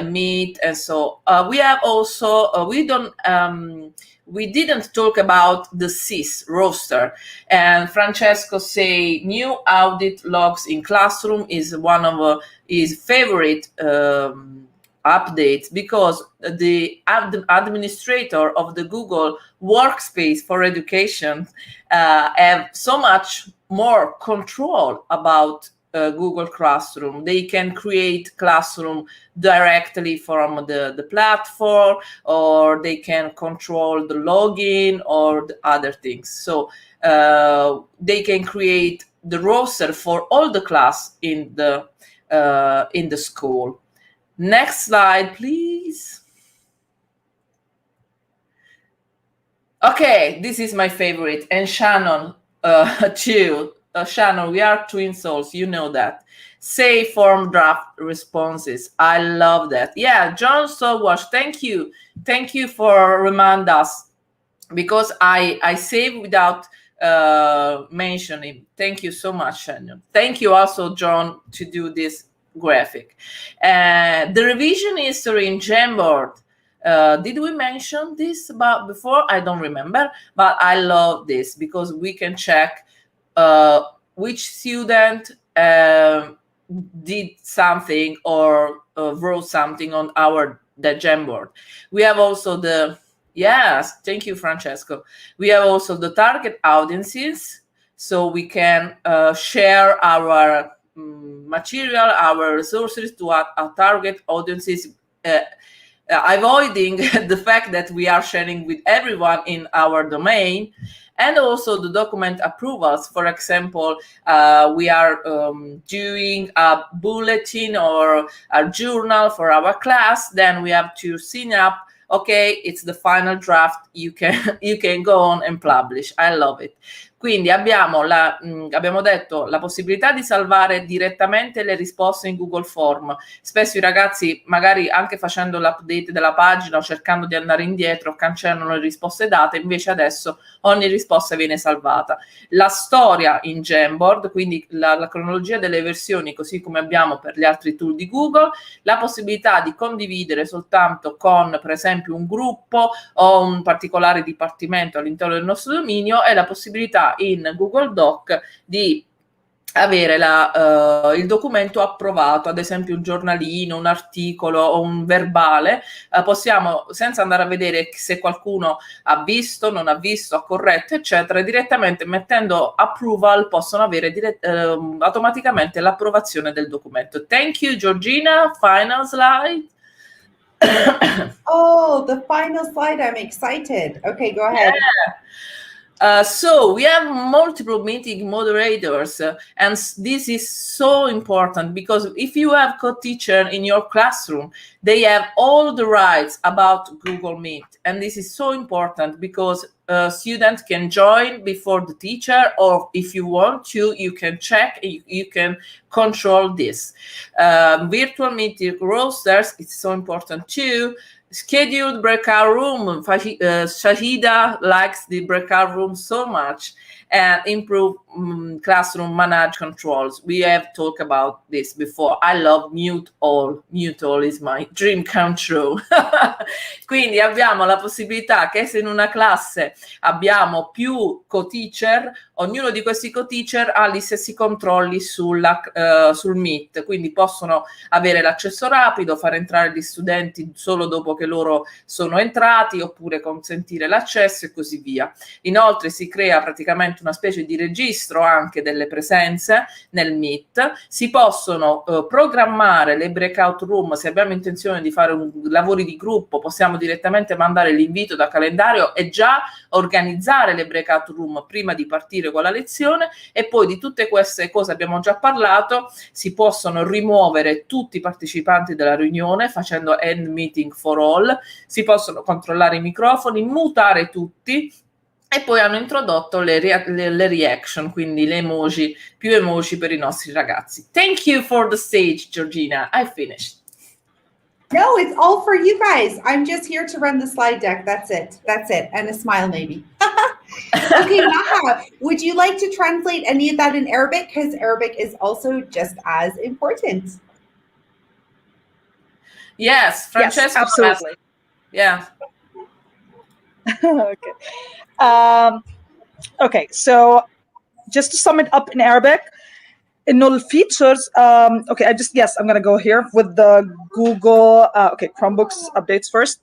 Meet, and so we have also we didn't talk about the SIS roster, and Francesco say new audit logs in Classroom is one of his favorite updates, because the administrator of the Google Workspace for Education have so much more control about Google Classroom. They can create Classroom directly from the platform, or they can control the login or the other things. So they can create the roster for all the class in the school. Next slide, please. Okay, this is my favorite, and Shannon too. Shannon, we are twin souls, you know that. Save form draft responses. I love that. Yeah, John Stowwash, thank you. Thank you for remind us, because I save without mentioning. Thank you so much, Shannon. Thank you also, John, to do this graphic. The revision history in Jamboard. Did we mention this about before? I don't remember, but I love this, because we can check which student did something or wrote something on the Jamboard. We have also yes, thank you, Francesco. We have also the target audiences, so we can share our material, our resources to our target audiences, avoiding the fact that we are sharing with everyone in our domain. And also the document approvals. For example, we are doing a bulletin or a journal for our class, then we have to sign up, okay, it's the final draft, you can go on and publish. I love it. Quindi abbiamo detto la possibilità di salvare direttamente le risposte in Google Form. Spesso i ragazzi, magari anche facendo l'update della pagina o cercando di andare indietro, cancellano le risposte date, invece adesso ogni risposta viene salvata. La storia in Jamboard, quindi la cronologia delle versioni, così come abbiamo per gli altri tool di Google, la possibilità di condividere soltanto con, per esempio, un gruppo o un particolare dipartimento all'interno del nostro dominio, e la possibilità in Google Doc di avere il documento approvato, ad esempio un giornalino, un articolo o un verbale. Possiamo, senza andare a vedere se qualcuno ha visto, non ha visto, ha corretto, eccetera, direttamente mettendo approval possono avere automaticamente l'approvazione del documento. Thank you, Georgina. Final slide. Oh, the final slide. I'm excited. Okay, go ahead. So we have multiple meeting moderators, and this is so important because if you have co-teacher in your classroom, they have all the rights about Google Meet, and this is so important because students can join before the teacher, or if you want to, you can check, you can control this. Virtual meeting rosters, it's so important too. Scheduled breakout room. Shahida likes the breakout room so much, and improve classroom manage controls. We have talked about this before. I love Mute All. Mute All is my dream come true. Quindi abbiamo la possibilità che se in una classe abbiamo più co-teacher, ognuno di questi co-teacher ha gli stessi controlli sul Meet, quindi possono avere l'accesso rapido, far entrare gli studenti solo dopo che loro sono entrati, oppure consentire l'accesso e così via. Inoltre si crea praticamente una specie di registro anche delle presenze nel Meet, si possono programmare le breakout room. Se abbiamo intenzione di fare lavori di gruppo, possiamo direttamente mandare l'invito da calendario e già organizzare le breakout room prima di partire con la lezione, e poi di tutte queste cose abbiamo già parlato. Si possono rimuovere tutti i partecipanti della riunione facendo end meeting for all, si possono controllare i microfoni, mutare tutti, e poi hanno introdotto le reaction, quindi le emoji, più emoji per i nostri ragazzi. Thank you for the stage, Georgina. I finished. No, it's all for you guys. I'm just here to run the slide deck. That's it. That's it. And a smile, maybe. Okay, Maha, would you like to translate any of that in Arabic? Because Arabic is also just as important. Yes, Francesco. Yes, absolutely. Yeah. Okay. Okay, so just to sum it up in Arabic, in all features, okay, I'm gonna go here with the Google, okay, Chromebooks updates first.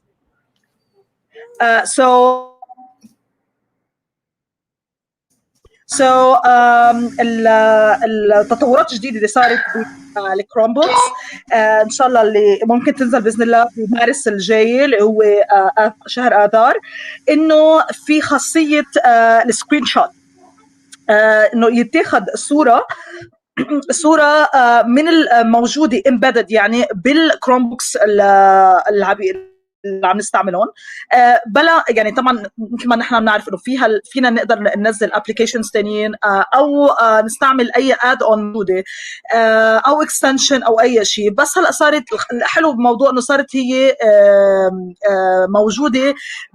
التطورات الجديده اللي صارت بالكروم بوكس ان شاء الله اللي ممكن تنزل باذن الله في مارس الجاي اللي هو شهر اذار، انه في خاصيه السكرين شوت، انه يتاخذ صوره من الموجوده امبيدد يعني بالكروم بوكس اللي عم نستعملهم، بلا يعني طبعا مثل ما نحن بنعرف انه فينا نقدر ننزل ابلكيشنز ثانيين، او نستعمل اي اد اون موجوده او اكستنشن او اي شيء. بس هلا صارت الحلو بموضوع انه صارت هي موجوده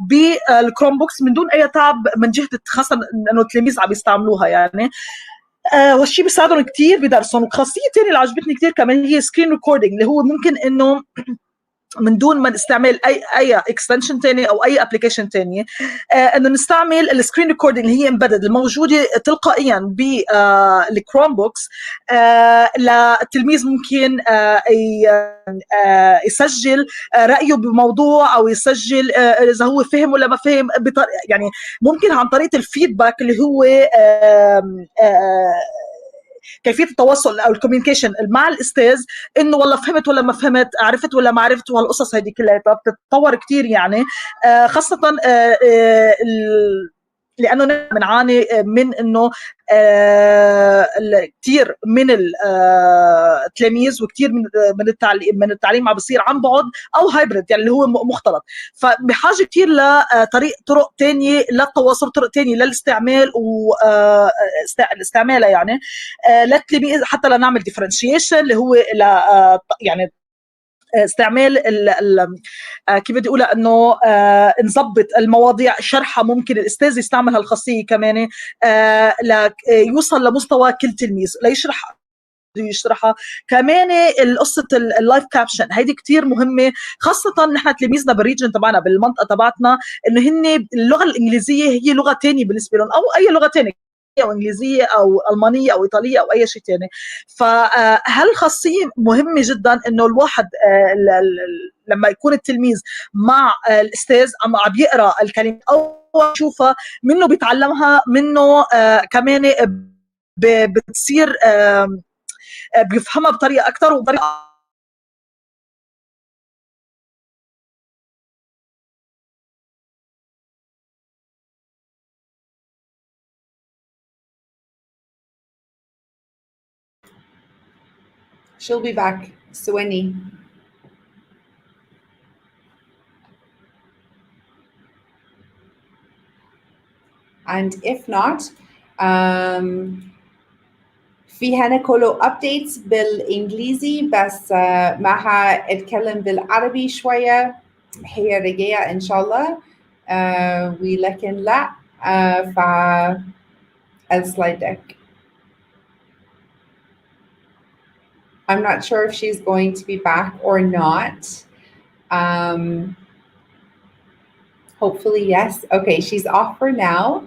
بالكروم بوكس من دون اي تعب من جهه خاصه انه التلاميذ عم يستعملوها يعني، والشيء بيساعدهم كثير بدرسهم. وخاصيه ثانيه اللي عجبتني كثير كمان هي سكرين ريكوردينج، اللي هو ممكن انه من دون ما نستعمل اي اكستنشن ثاني او اي ابلكيشن ثانيه، انه نستعمل السكرين ريكوردينج اللي هي امبيدد الموجوده تلقائيا بالكروم بوكس. للتلميذ ممكن يسجل رايه بموضوع، او يسجل اذا هو فهم ولا ما فهم، يعني ممكن عن طريقه الفيدباك اللي هو كيفيه التواصل او الكوميونيكيشن مع الاستاذ، انه والله فهمت ولا ما فهمت، عرفت ولا ما عرفت، وهالقصص هذه كلها بتتطور كثير يعني، خاصه لانه بنعاني من انه كثير من التلاميذ وكثير من التعليم عم بصير عن بعد او هايبريد، يعني اللي هو مختلط، فبحاجه كثير طرق ثانيه للتواصل، طرق ثانيه للاستعمال واستعمالها يعني للتلاميذ، حتى لنعمل ديفرنشيشن اللي هو يعني استعمال كيف بدي اقولها، انه نظبط المواضيع شرحها، ممكن الاستاذ يستعمل هالخاصيه كمان ليوصل لمستوى كل تلميذ يشرحها. كمان قصه اللايف كابشن هيدي كتير مهمه، خاصه نحن تلاميذنا بالريجن تبعنا بالمنطقه تبعتنا، انه هن اللغه الانجليزيه هي لغه ثانيه بالنسبه لهم، او اي لغه ثانيه او انجليزيه او المانيه او ايطاليه او اي شيء ثاني. فهالخاصيه مهمه جدا، انه الواحد لما يكون التلميذ مع الاستاذ عم يقرا الكلمات او يشوفها منه بيتعلمها منه، كمان بتصير بيفهمها بطريقه اكثر وبطريقه She'll be back. Suweni. And if not, في هنا كله updates بالإنجليزي بس معها أتكلم بالعربي شوية هي رجية إن شاء الله ولكن لا ف السلايد deck. I'm not sure if she's going to be back or not. Hopefully, yes. Okay, she's off for now.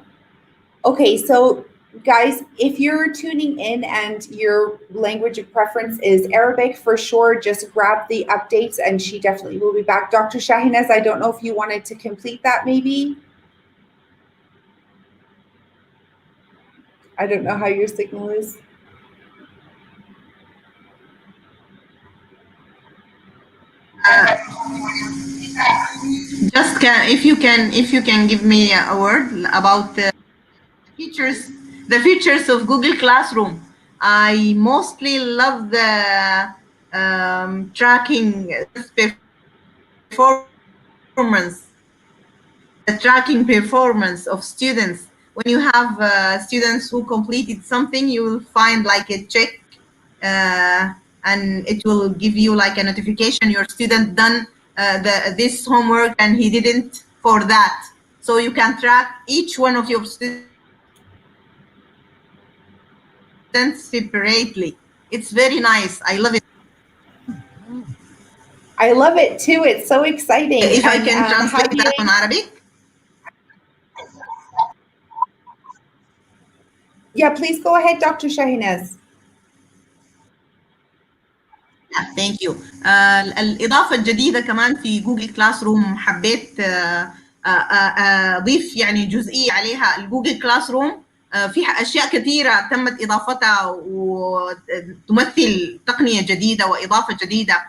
Okay, so guys, if you're tuning in and your language of preference is Arabic, for sure, just grab the updates and she definitely will be back. Dr. Shahinaz, I don't know if you wanted to complete that maybe. I don't know how your signal is. Just if you can give me a word about the features of Google Classroom. I mostly love the tracking performance, of students. When you have students who completed something, you will find like a check, and it will give you like a notification your student done this homework and he didn't for that. So you can track each one of your students separately. It's very nice. I love it. I love it too. It's so exciting. If I can translate that in Arabic. Yeah, please go ahead, Dr. Shahinaz. Thank you. الإضافة الجديدة كمان في جوجل كلاس روم حبيت أضيف يعني جزئية عليها. الجوجل كلاس روم فيها أشياء كثيرة تمت إضافتها وتمثل تقنية جديدة وإضافة جديدة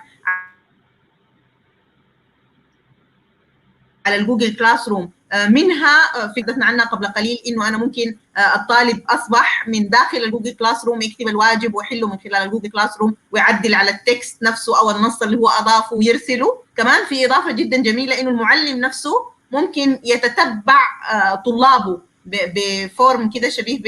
على الجوجل كلاس روم. منها فكرتنا عنها قبل قليل إنه أنا ممكن الطالب أصبح من داخل الجوجل كلاس روم يكتب الواجب ويحله من خلال الجوجل كلاس روم ويعدل على التكست نفسه أو النص اللي هو أضافه ويرسله. كمان في إضافة جدا جميلة إنه المعلم نفسه ممكن يتتبع طلابه بفورم كده شبيه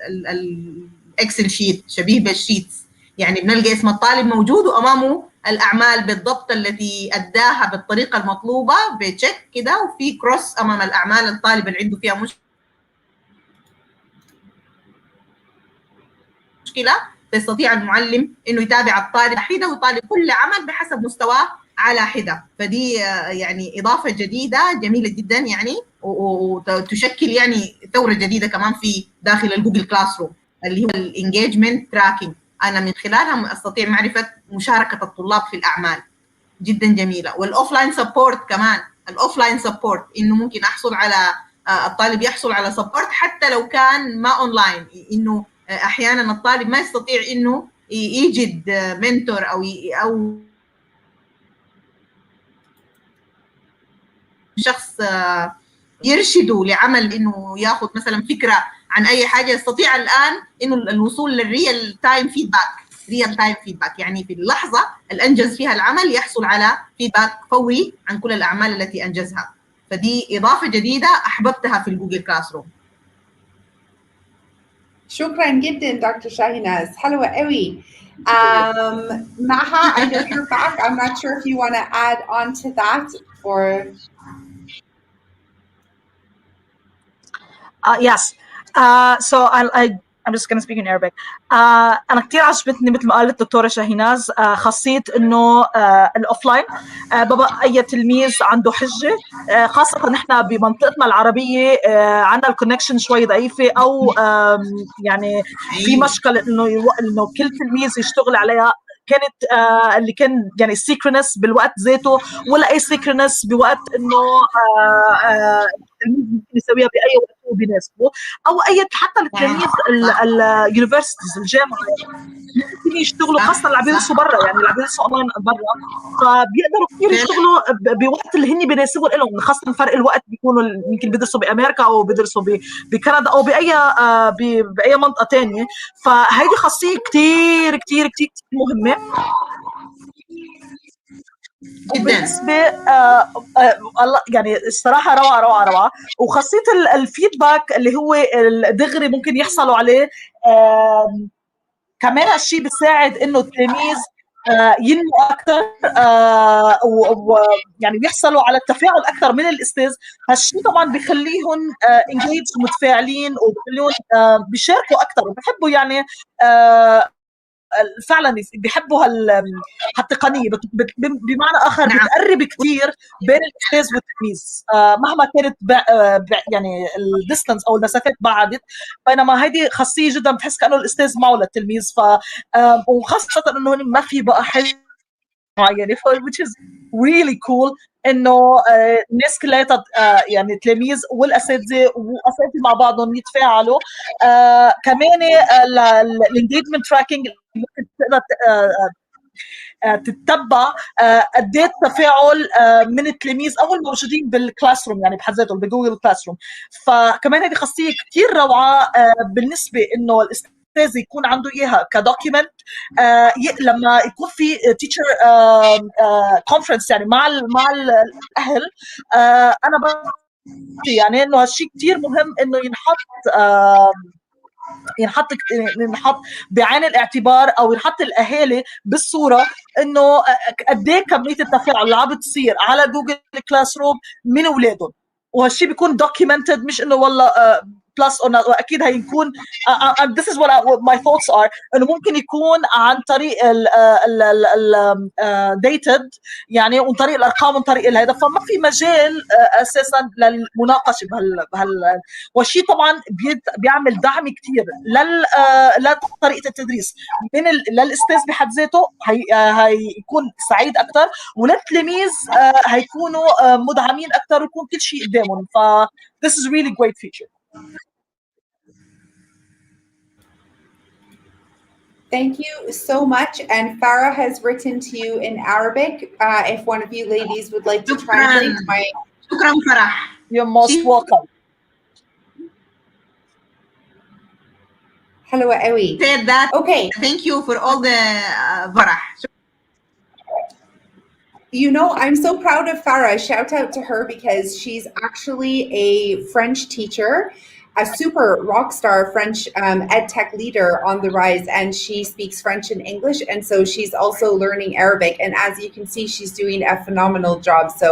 بالإكسل شيت، شبيه بالشيتس. يعني بنلقى اسم الطالب موجود وأمامه الأعمال بالضبط التي أداها بالطريقة المطلوبة بتشيك كده، وفي كروس أمام الأعمال الطالب اللي عنده فيها مشكلة. يستطيع المعلم إنه يتابع الطالب حدة ويطالب كل عمل بحسب مستواه على حدة. فدي يعني إضافة جديدة جميلة جدا يعني، وتشكل يعني ثورة جديدة كمان في داخل الجوجل كلاس روم اللي هو الانجيجمنت تراكينج. أنا من خلالها أستطيع معرفة مشاركة الطلاب في الأعمال. جدا جميلة. والأوفلاين سبورت كمان، الأوفلاين سبورت إنه ممكن أحصل على الطالب يحصل على سبورت حتى لو كان ما أونلاين. إنه أحيانا الطالب ما يستطيع إنه يجد منتور أو شخص يرشده لعمل إنه ياخذ مثلا فكرة عن أي حاجة. يستطيع الآن إنه الوصول للريال تايم فيدباك، يعني في اللحظة اللي أنجز فيها العمل يحصل على فيدباك فوري عن كل الأعمال التي أنجزها. فدي إضافة جديدة أحببتها في الجوجل كلاس روم. شكرا جدا دكتور شاهيناز، حلوة قوي. Maha, I know you're back. I'm not sure if you want to add on to that or... Yes. So I'm just going to speak in Arabic. أنا كتير عجبتني مثل ما قالت الدكتورة شاهيناز خاصية إنه الأوفلاين بابا أي تلميذ عنده حجة، خاصة نحن بمنطقتنا العربية عندنا الكونكشن شوي ضعيفة، أو يعني في مشكلة إنه كل تلميذ يشتغل عليها. كانت اللي كان يعني سيكرونس بالوقت ذاته، ولا أي سيكرونس بوقت إنه التلميذ ممكن يسويها بأي وقت هو بيناسبه، أو أي حتى التلاميذ اليونيفرسيتيز الجامعة ممكن يشتغلوا خاصه اللي عم بيدرسوا برا، يعني اللي عم بيدرسوا اونلاين برا، فبيقدروا كثير يشتغلوا بوقت اللي هن بيناسبوا لهم، خاصه فرق الوقت بيكونوا يمكن بيدرسوا بامريكا او بيدرسوا بكندا او باي منطقه ثانيه. فهيدي خاصيه كثير كثير كثير مهمه. وبالنسبه يعني الصراحه روعه روعه روعه. وخاصيه الفيدباك اللي هو دغري ممكن يحصلوا عليه، كمان هالشيء بيساعد انه التلاميذ ينموا اكثر، ويعني بيحصلوا على التفاعل اكثر من الاستاذ. هالشيء طبعا بخليهم انجيج ومتفاعلين، وبخليهم بيشاركوا اكثر وبحبوا يعني فعلا بيحبوا هالتقنيه. بمعنى اخر بتقرب كثير بين الاستاذ والتلميذ مهما كانت يعني الديستنس او المسافات بعدت. بينما هيدي خاصيه جدا بتحس كانه الاستاذ معه للتلميذ. وخاصه انه ما في بقى حاجه معينه، which is really cool انه الناس كلها يعني التلاميذ والاساتذه مع بعضهم يتفاعلوا. كمان الانجيجمنت تراكنج ممكن تقدر تتبع قد ايه التفاعل من التلاميذ او الموجودين بالكلاس روم، يعني بحد ذاتهم بجوجل كلاس روم. فكمان هذه خاصيه كثير روعه بالنسبه انه الاستاذ يكون عنده اياها كدوكيمنت لما يكون في تيتشر كونفرنس يعني مع الاهل. انا يعني انه هالشيء كثير مهم انه ينحط بعين الاعتبار، او ينحط الاهالي بالصوره انه قد ايه كميه التفاعل اللي عم بتصير على جوجل كلاس روم من اولادهم. وهالشيء بيكون دوكيومنتد، مش انه والله بلس اكيد هيكون this is what my thoughts are انه ممكن يكون عن طريق dated يعني، وعن طريق الارقام وعن طريق هذا. فما في مجال اساسا للمناقشه والشيء طبعا بيعمل دعم كثير لطريقه التدريس من للاستاذ بحد ذاته، هيكون سعيد اكثر، وللتلاميذ هيكونوا مدعمين اكثر ويكون كل شيء قدامهم. ف this is really great feature. Thank you so much. And Farah has written to you in Arabic. If one of you ladies would like to translate my... شكرا فرح. You're most welcome. حلوة قوي. Said that. Okay. Thank you for all the Farah. You know, I'm so proud of Farah. Shout out to her because she's actually a French teacher, a super rock star French ed tech leader on the rise, and she speaks French and English, and so she's also learning Arabic. And as you can see, she's doing a phenomenal job. So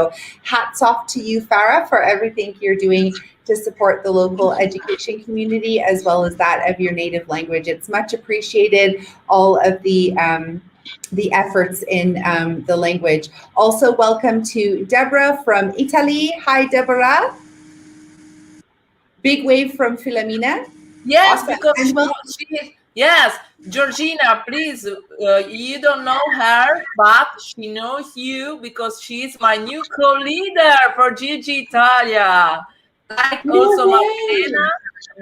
hats off to you, Farah, for everything you're doing to support the local education community as well as that of your native language. It's much appreciated, all of the efforts in the language. Also, welcome to Deborah from Italy. Hi, Deborah. Big wave from Filomena. Yes, Awesome. because yes, Georgina, please, you don't know her, but she knows you because she's my new co-leader for GEG Italia. Like also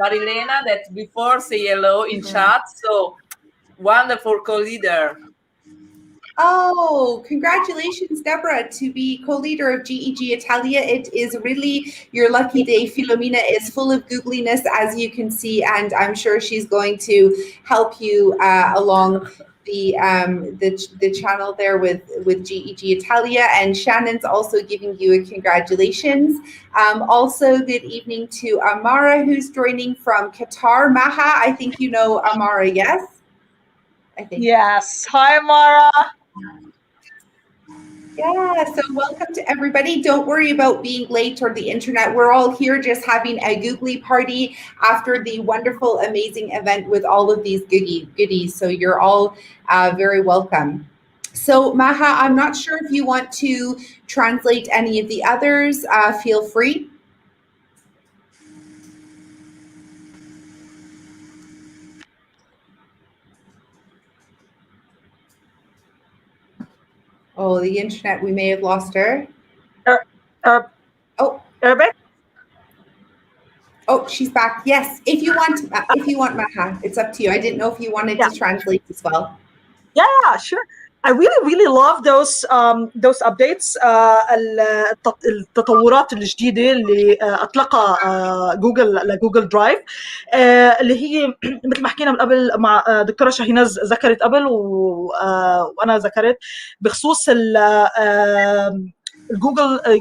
Marilena, that before say hello in chat. So wonderful co-leader. Oh, congratulations, Deborah, to be co-leader of GEG Italia. It is really your lucky day. Filomena is full of googliness, as you can see, and I'm sure she's going to help you along the channel there with GEG Italia. And Shannon's also giving you a congratulations. Also, good evening to Amara, who's joining from Qatar. Maha, I think you know Amara, yes? I think. Yes. Hi, Amara. Yeah, so welcome to everybody. Don't worry about being late or the internet. We're all here just having a googly party after the wonderful, amazing event with all of these goodies. So you're all very welcome. So Maha, I'm not sure if you want to translate any of the others. Feel free. Oh, the internet, we may have lost her. Oh, Arabic? Oh, she's back. Yes, if you want, Maha, it's up to you. I didn't know if you wanted to translate as well. Yeah, sure. I really love those updates. التطورات الجديدة اللي أطلقها جوجل لجوجل درايف، اللي هي مثل ما حكينا من قبل مع دكتورة شاهيناز ذكرت قبل وأنا ذكرت بخصوص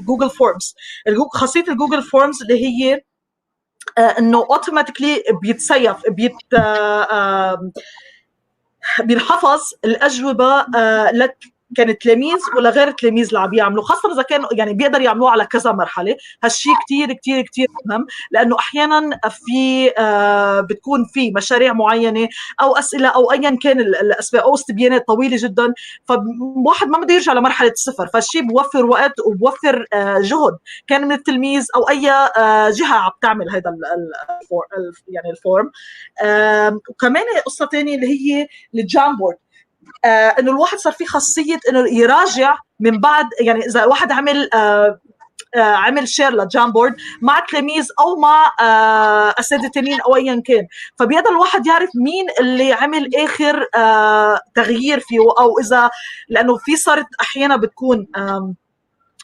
جوجل فورمز. خاصية الجوجل فورمز اللي هي انه اوتوماتيكلي بيتسيف بينحفظ الاجوبه لك كان تلاميذ ولا غير تلاميذ اللي عم يعملوا، خاصه اذا كانوا يعني بيقدر يعملوه على كذا مرحله. هالشيء كتير كتير كتير مهم، لانه احيانا في بتكون في مشاريع معينه او اسئله او ايا كان الاسباب او استبيانات طويله جدا، فواحد ما بده يرجع لمرحله الصفر، فالشيء بوفر وقت وبوفر جهد كان من التلميذ او اي جهه عم تعمل هذا يعني الفورم. وكمان قصه ثانيه اللي هي الجامبورد، انه الواحد صار فيه خاصيه انه يراجع من بعد، يعني اذا واحد عمل شير لجامبورد مع تلاميذ او مع اساتذه تانيين او ايا كان، فبيقدر الواحد يعرف مين اللي عمل اخر تغيير فيه، او اذا لانه في صارت احيانا بتكون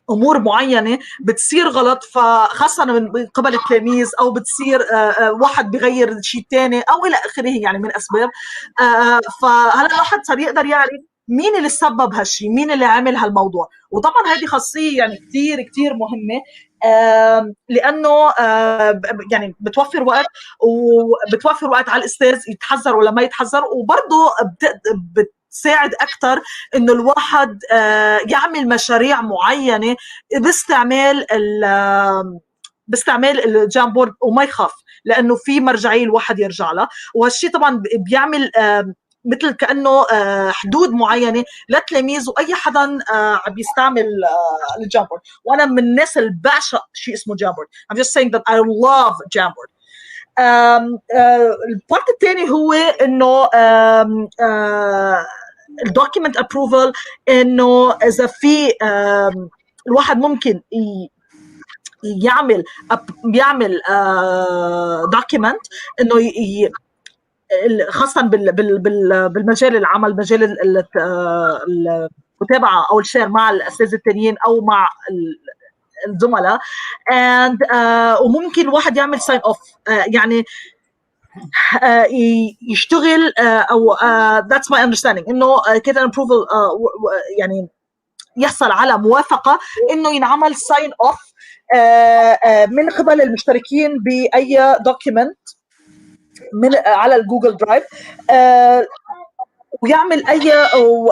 امور معينه بتصير غلط، فخاصه من قبل التلاميذ، او بتصير واحد بغير شيء ثاني او الى اخره، يعني من اسباب. فهلا الواحد صار يقدر يعرف مين اللي سبب هالشيء، مين اللي عمل هالموضوع. وطبعا هذه خاصيه يعني كثير كثير مهمه، لانه يعني بتوفر وقت، وبتوفر وقت على الاستاذ يتحذر ولا ما يتحذر، وبرضه تساعد اكثر انه الواحد يعمل مشاريع معينه باستعمال الجامبورد وما يخاف، لانه في مرجعيه الواحد يرجع لها. وهالشيء طبعا بيعمل مثل كانه حدود معينه للتلاميذ واي حدا عم يستعمل الجامبورد. وانا من الناس اللي بعشق شيء اسمه جامبورد. I'm just saying that I love Jamboard. البارت الثاني هو انه الدوكيمنت ابروفل، انه اذا في الواحد ممكن يعمل دوكيمنت انه خاصه بالمجال العمل، مجال المتابعه او الشير مع الاساتذه التانيين او مع الزملاء، وممكن الواحد يعمل ساين اوف، يعني يشتغل او that's my understanding انه كده approval يعني يحصل على موافقه انه ينعمل ساين اوف من قبل المشتركين باي دوكيمنت من على الجوجل درايف، ويعمل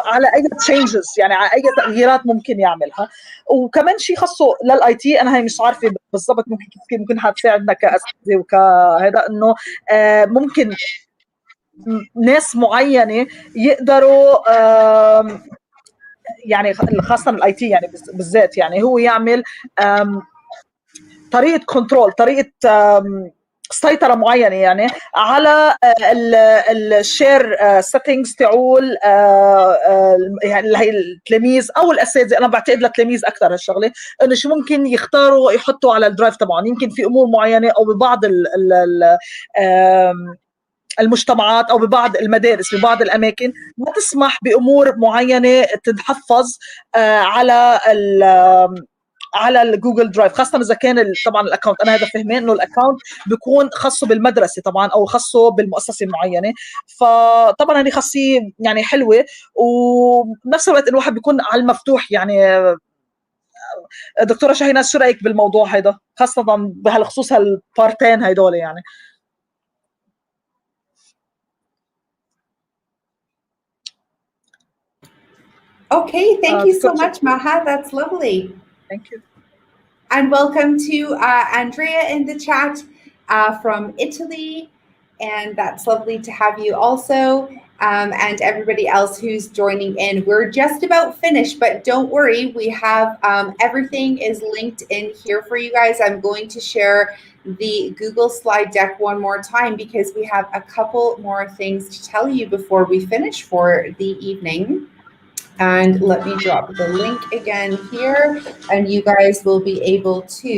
على اي تشينجز، يعني على اي تغييرات ممكن يعملها. وكمان شيء خاصه للاي تي، انا هي مش عارفه بالضبط ممكن هتساعدنا كاساتذه وكهذا، انه ممكن ناس معينه يقدروا يعني خاصه الاي تي يعني بالذات، يعني هو يعمل طريقه كنترول، طريقه سيطره معينه يعني على الشير سيتنجز تاعول يعني هي التلاميذ او الاساتذه. انا بعتقد للتلاميذ اكثر هالشغله، انه شو ممكن يختاروا يحطوا على الدرايف تبعهم. يمكن في امور معينه او ببعض المجتمعات او ببعض المدارس ببعض الاماكن ما تسمح بامور معينه تتحفظ على الجوجل درايف، خاصه اذا كان طبعا الاكونت، انا هذا فهمان انه الاكونت بيكون خاصه بالمدرسه طبعا او خاصه بالمؤسسه معينه. فطبعا هذه خاصيه يعني حلوه، وبنفس الوقت الواحد بيكون على المفتوح. يعني دكتوره شاهيناز شو رايك بالموضوع هذا، خاصه بهالخصوص هالبارتين هدول يعني؟ Okay, thank you so much, Maha. That's lovely. Thank you. And welcome to Andrea in the chat from Italy. And that's lovely to have you also. And everybody else who's joining in. We're just about finished, but don't worry. We have everything is linked in here for you guys. I'm going to share the Google slide deck one more time because we have a couple more things to tell you before we finish for the evening. And let me drop the link again here, and you guys will be able to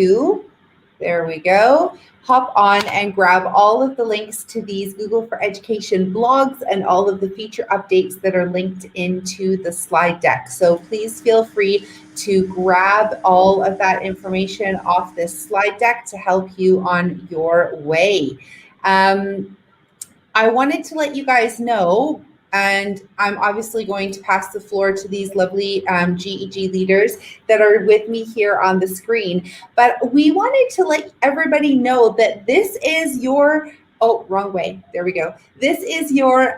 There we go. Hop on and grab all of the links to these Google for Education blogs and all of the feature updates that are linked into the slide deck. So please feel free to grab all of that information off this slide deck to help you on your way. I wanted to let you guys know, and I'm obviously going to pass the floor to these lovely GEG leaders that are with me here on the screen. But we wanted to let everybody know that this is your, oh, wrong way. There we go. This is your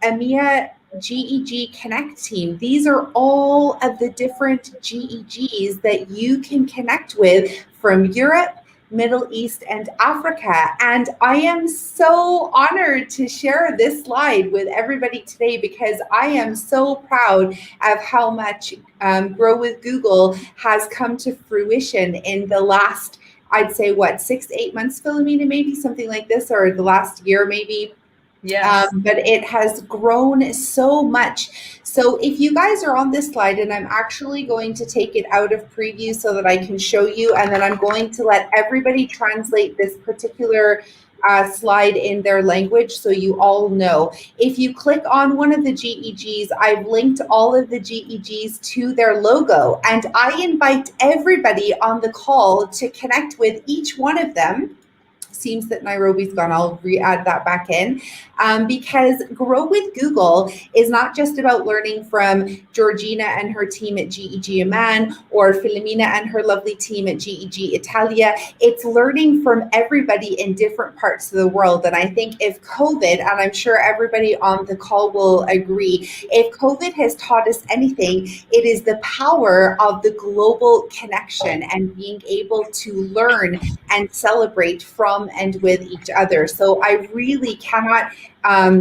EMEA GEG Connect team. These are all of the different GEGs that you can connect with from Europe, Middle East, and Africa. And I am so honored to share this slide with everybody today because I am so proud of how much Grow with Google has come to fruition in the last, I'd say, what, 6 to 8 months, Philomena, maybe something like this, or the last year, maybe. Yes. But it has grown so much. So if you guys are on this slide, and I'm actually going to take it out of preview so that I can show you, and then I'm going to let everybody translate this particular slide in their language so you all know. If you click on one of the GEGs, I've linked all of the GEGs to their logo, and I invite everybody on the call to connect with each one of them. Seems that Nairobi's gone. I'll re-add that back in because Grow with Google is not just about learning from Georgina and her team at GEG Amman or Filomena and her lovely team at GEG Italia. It's learning from everybody in different parts of the world. And I think if COVID, and I'm sure everybody on the call will agree, if COVID has taught us anything, it is the power of the global connection and being able to learn and celebrate from and with each other. So I really cannot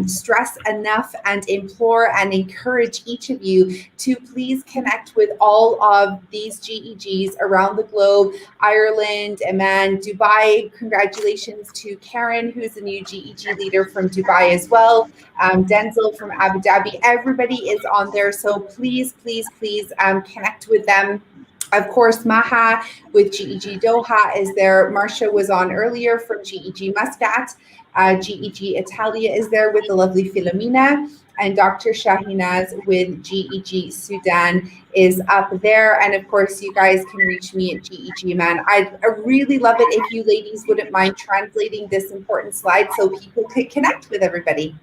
stress enough and implore and encourage each of you to please connect with all of these GEGs around the globe, Ireland, Amman, Dubai. Congratulations to Karen, who's a new GEG leader from Dubai as well. Denzel from Abu Dhabi. Everybody is on there. So please, please, please connect with them. Of course, Maha with GEG Doha is there. Marcia was on earlier from GEG Muscat. GEG Italia is there with the lovely Filomena. And Dr. Shahinaz with GEG Sudan is up there. And of course, you guys can reach me at GEG Amman. I'd really love it if you ladies wouldn't mind translating this important slide so people could connect with everybody.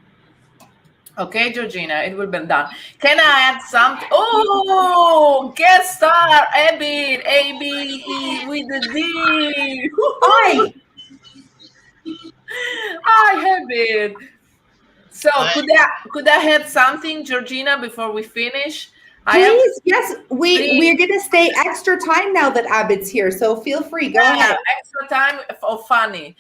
Okay, Georgina, it will be done. Can I add something? Oh, guest star, Abid, A-B-E with the D. Hi. Hi, Abid. So could I add something, Georgina, before we finish? Please, yes, we're going to stay extra time now that Abid's here, so feel free, go ahead. Extra time for funny.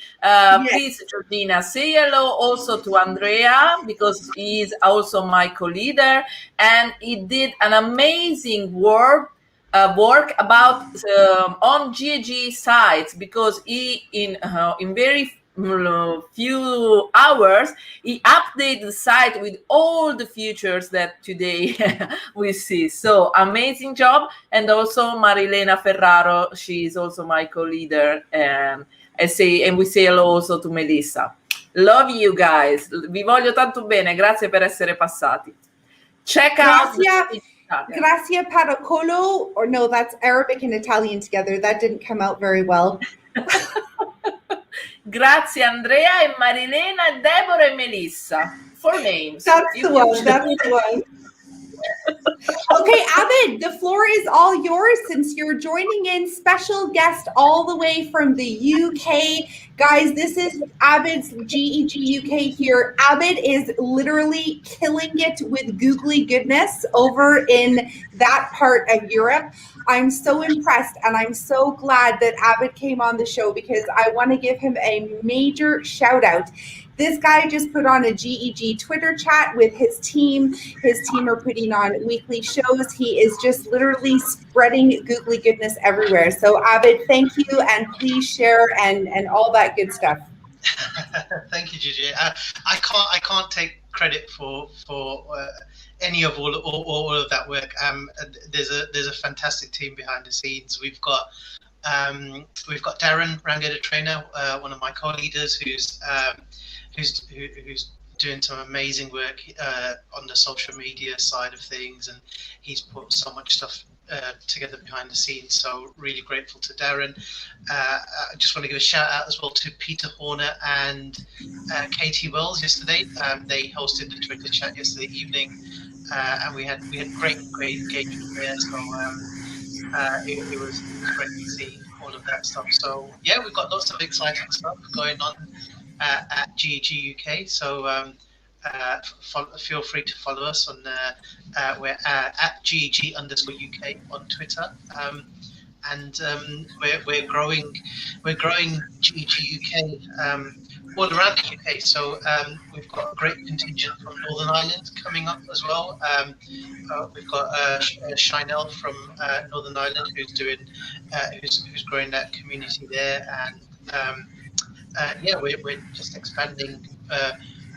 Please, Georgina, say hello also to Andrea, because he is also my co-leader, and he did an amazing work about on GEG sites, because he in very few hours he updated the site with all the features that today we see. So amazing job. And also Marilena Ferraro, she is also my co-leader, and we say hello also to Melissa. Love you guys, vi voglio tanto bene, grazie per essere passati. Check out Grazie Paracolo, or no, that's Arabic and Italian together. That didn't come out very well. Grazie Andrea e Marilena, Deborah e Melissa. 4 names. That's the one. That's the one. Okay, Abid, the floor is all yours since you're joining in, special guest all the way from the UK. Guys, this is Abid's GEG UK here. Abid is literally killing it with googly goodness over in that part of Europe. I'm so impressed, and I'm so glad that Abid came on the show because I want to give him a major shout out. This guy just put on a GEG Twitter chat with his team. His team are putting on weekly shows. He is just literally spreading googly goodness everywhere. So Abid, thank you, and please share and all that good stuff. Thank you, Gigi. I can't take credit for any of all of that work. There's a fantastic team behind the scenes. We've got We've got Darren Rangada Trainer, one of my co-leaders, who's doing some amazing work on the social media side of things, and he's put so much stuff together behind the scenes. So really grateful to Darren. I just want to give a shout out as well to Peter Horner and Katie Wells yesterday. They hosted the Twitter chat yesterday evening, and we had great engagement there. So it was great to see all of that stuff. So yeah, we've got lots of exciting stuff going on at GEG UK. So feel free to follow us on we're at GEG_UK on Twitter. And we're growing GEG UK all around the UK. So we've got a great contingent from Northern Ireland coming up as well. We've got Shinel from Northern Ireland who's growing that community there, and yeah, we're just expanding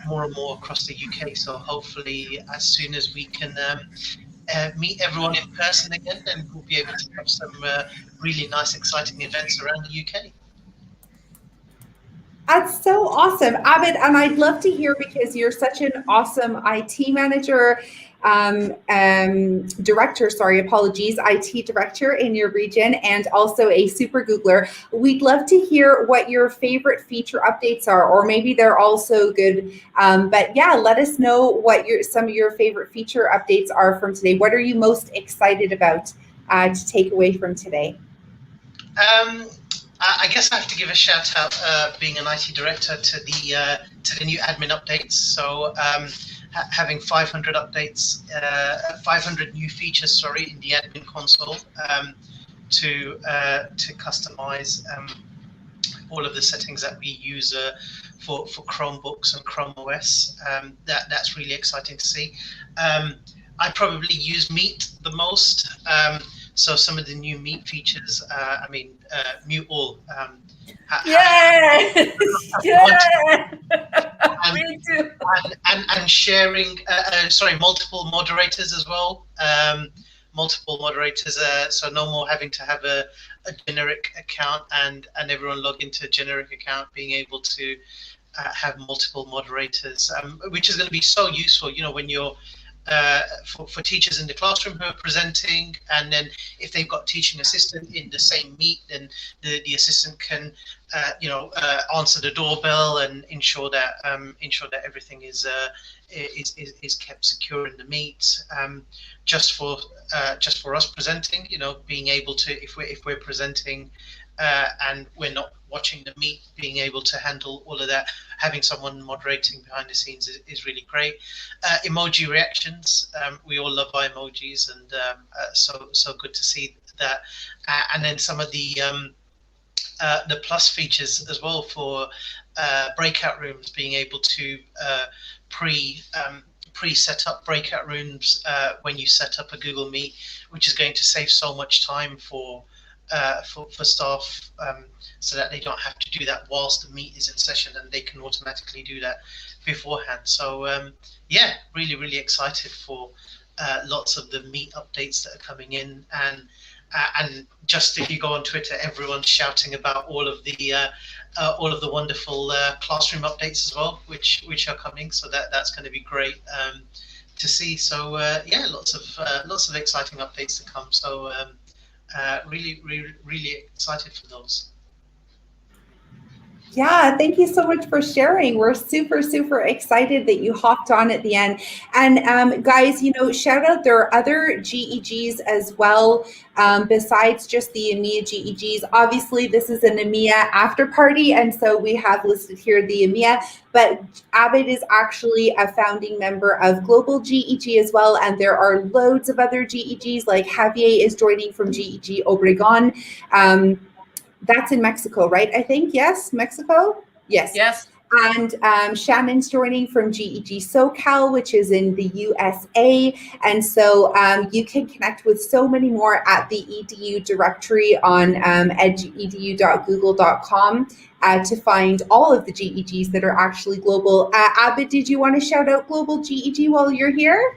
more and more across the UK. So hopefully, as soon as we can meet everyone in person again, then we'll be able to have some really nice, exciting events around the UK. That's so awesome, Abid, and I'd love to hear, because you're such an awesome IT manager, director, IT director in your region, and also a super Googler. We'd love to hear what your favorite feature updates are, or maybe they're all so good. But yeah, let us know what some of your favorite feature updates are from today. What are you most excited about to take away from today? I guess I have to give a shout out, being an IT director, to the new admin updates. So having 500 updates, 500 new features, in the admin console to customize all of the settings that we use for Chromebooks and Chrome OS. That's really exciting to see. I probably use Meet the most. So some of the new Meet features, mute all. Yeah. Me too. And sharing, multiple moderators as well. Multiple moderators, so no more having to have a generic account and everyone log into a generic account, being able to have multiple moderators, which is going to be so useful, when you're for teachers in the classroom who are presenting, and then if they've got teaching assistant in the same Meet, then the assistant can answer the doorbell and ensure that everything is kept secure in the Meet. Just for us presenting, being able to, if we're presenting and we're not watching the Meet, being able to handle all of that, having someone moderating behind the scenes is really great. Emoji reactions, we all love our emojis, and so good to see that. And then some of the plus features as well for breakout rooms, being able to pre-set up breakout rooms when you set up a Google Meet, which is going to save so much time for staff, so that they don't have to do that whilst the Meet is in session, and they can automatically do that beforehand. So yeah, really excited for lots of the Meet updates that are coming in, and just if you go on Twitter, everyone's shouting about all of the wonderful classroom updates as well, which are coming. So that's going to be great to see. So yeah, lots of exciting updates to come. So really excited for those. Yeah, thank you so much for sharing. We're super excited that you hopped on at the end. And guys, shout out, there are other GEGs as well, besides just the EMEA GEGs. Obviously, this is an EMEA after party, and so we have listed here the EMEA, but Abid is actually a founding member of Global GEG as well, and there are loads of other GEGs, like Javier is joining from GEG Obregon. That's in Mexico, right? I think, yes, Mexico? Yes. And Shannon's joining from GEG SoCal, which is in the USA. And so you can connect with so many more at the EDU directory on edu.google.com to find all of the GEGs that are actually global. Abid, did you want to shout out Global GEG while you're here?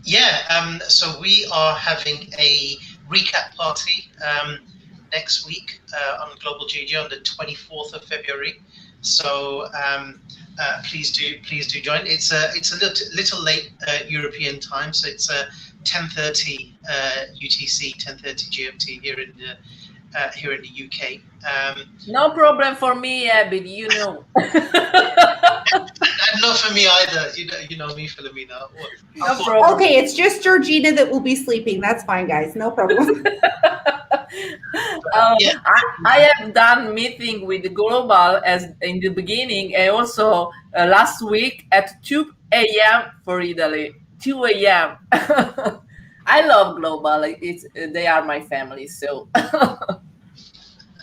Yeah, so we are having a recap party next week on Global GEG on the 24th of February. So please do join. It's a little late European time, so it's 10:30 UTC, 10:30 GMT here in the UK. No problem for me, Abid, you know. And not for me either. You know me, Philomena. No problem. Okay, it's just Georgina that will be sleeping. That's fine, guys. No problem. Yeah. I have done meeting with Global as in the beginning, and also last week at 2 a.m. for Italy. 2 a.m. I love Global. They are my family, so.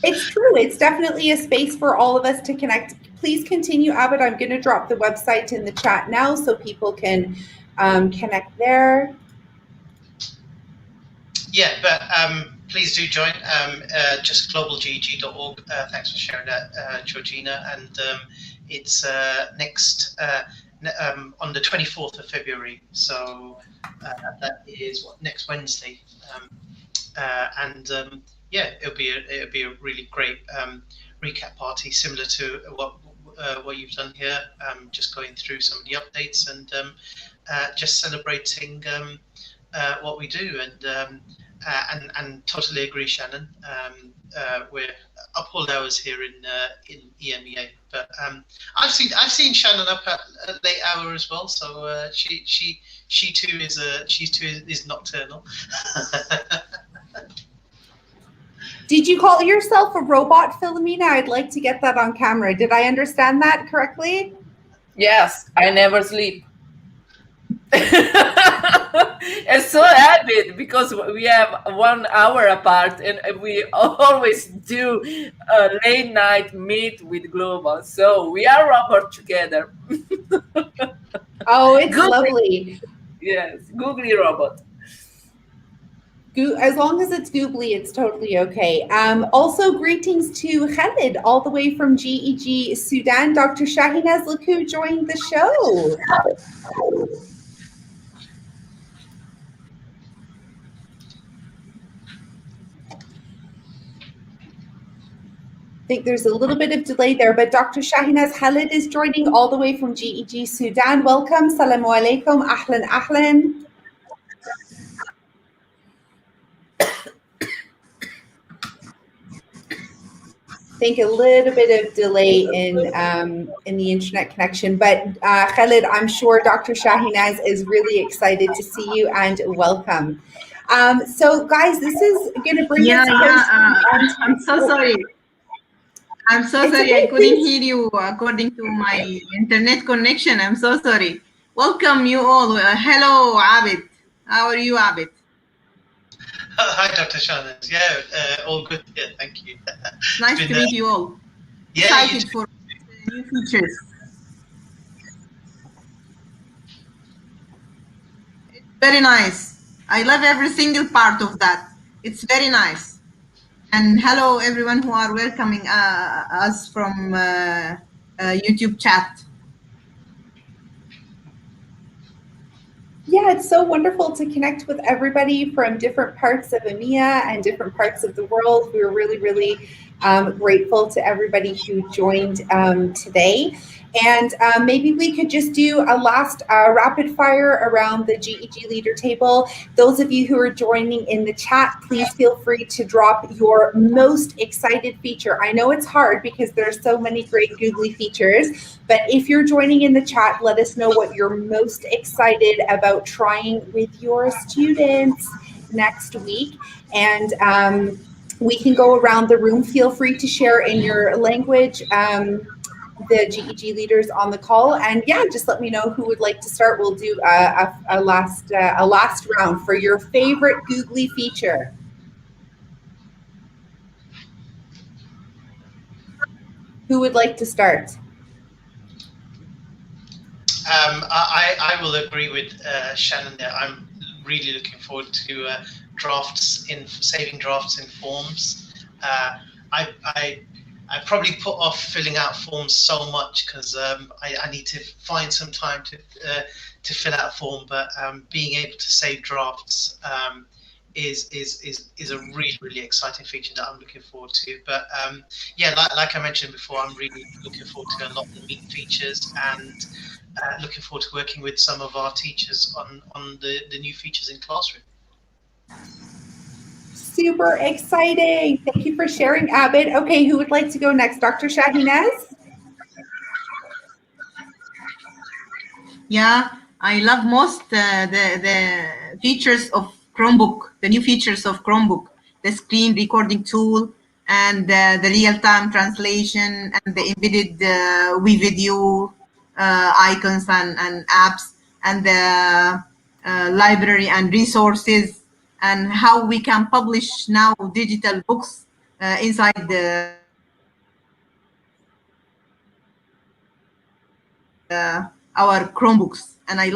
It's true. It's definitely a space for all of us to connect. Please continue, Abid. I'm going to drop the website in the chat now so people can connect there. Yeah, but please do join. Just globalgeg.org. Thanks for sharing that, Georgina. And it's next on the 24th of February. So that is next Wednesday. Yeah, it'll be a really great recap party, similar to what you've done here. Just going through some of the updates and just celebrating what we do. And totally agree, Shannon. We're up all hours here in EMEA, but I've seen Shannon up at a late hour as well. So she too is nocturnal. Did you call yourself a robot, Philomena? I'd like to get that on camera. Did I understand that correctly? Yes, I never sleep. It's so happy because we have 1 hour apart, and we always do a late night meet with Global. So we are robot together. Oh, it's Googly. lovely. Yes, googly robot. As long as it's googly, it's totally okay. Also, greetings to Khalid, all the way from GEG Sudan. Dr. Shahinaz Lakou joined the show. I think there's a little bit of delay there, but Dr. Shahinaz Khalid is joining all the way from GEG Sudan. Welcome. Salamu alaikum. Ahlan, ahlan. I think a little bit of delay in the internet connection, but Khalid, I'm sure Dr. Shahinaz is really excited to see you and welcome. So guys, this is going to bring us I'm so sorry. I'm so sorry, I couldn't hear you according to my internet connection. I'm so sorry. Welcome you all. Hello, Abid. How are you, Abid? Hi, Dr. Shahinaz. Yeah, all good. Yeah, thank you. Nice to meet you all. Yeah, excited for new features. It's very nice. I love every single part of that. It's very nice. And hello, everyone who are welcoming us from YouTube chat. Yeah, it's so wonderful to connect with everybody from different parts of EMEA and different parts of the world. We were really, really grateful to everybody who joined today. And maybe we could just do a last rapid fire around the GEG leader table. Those of you who are joining in the chat, please feel free to drop your most excited feature. I know it's hard because there's so many great googly features, but if you're joining in the chat, let us know what you're most excited about trying with your students next week. And we can go around the room. Feel free to share in your language. The GEG leaders on the call, and yeah, just let me know who would like to start. We'll do a last round for your favorite googly feature. Who would like to start? I will agree with Shannon there. I'm really looking forward to saving drafts in forms. I probably put off filling out forms so much because I need to find some time to fill out a form, but being able to save drafts is a really exciting feature that I'm looking forward to. But yeah, like I mentioned before, I'm really looking forward to a lot of the Meet features, and looking forward to working with some of our teachers on the new features in Classroom. Super exciting. Thank you for sharing, Abid. Okay, who would like to go next? Dr. Shahinaz? Yeah, I love most the features of Chromebook, the new features of Chromebook, the screen recording tool, and the real-time translation, and the embedded video icons and apps, and the library and resources, and how we can publish now digital books inside our Chromebooks. And I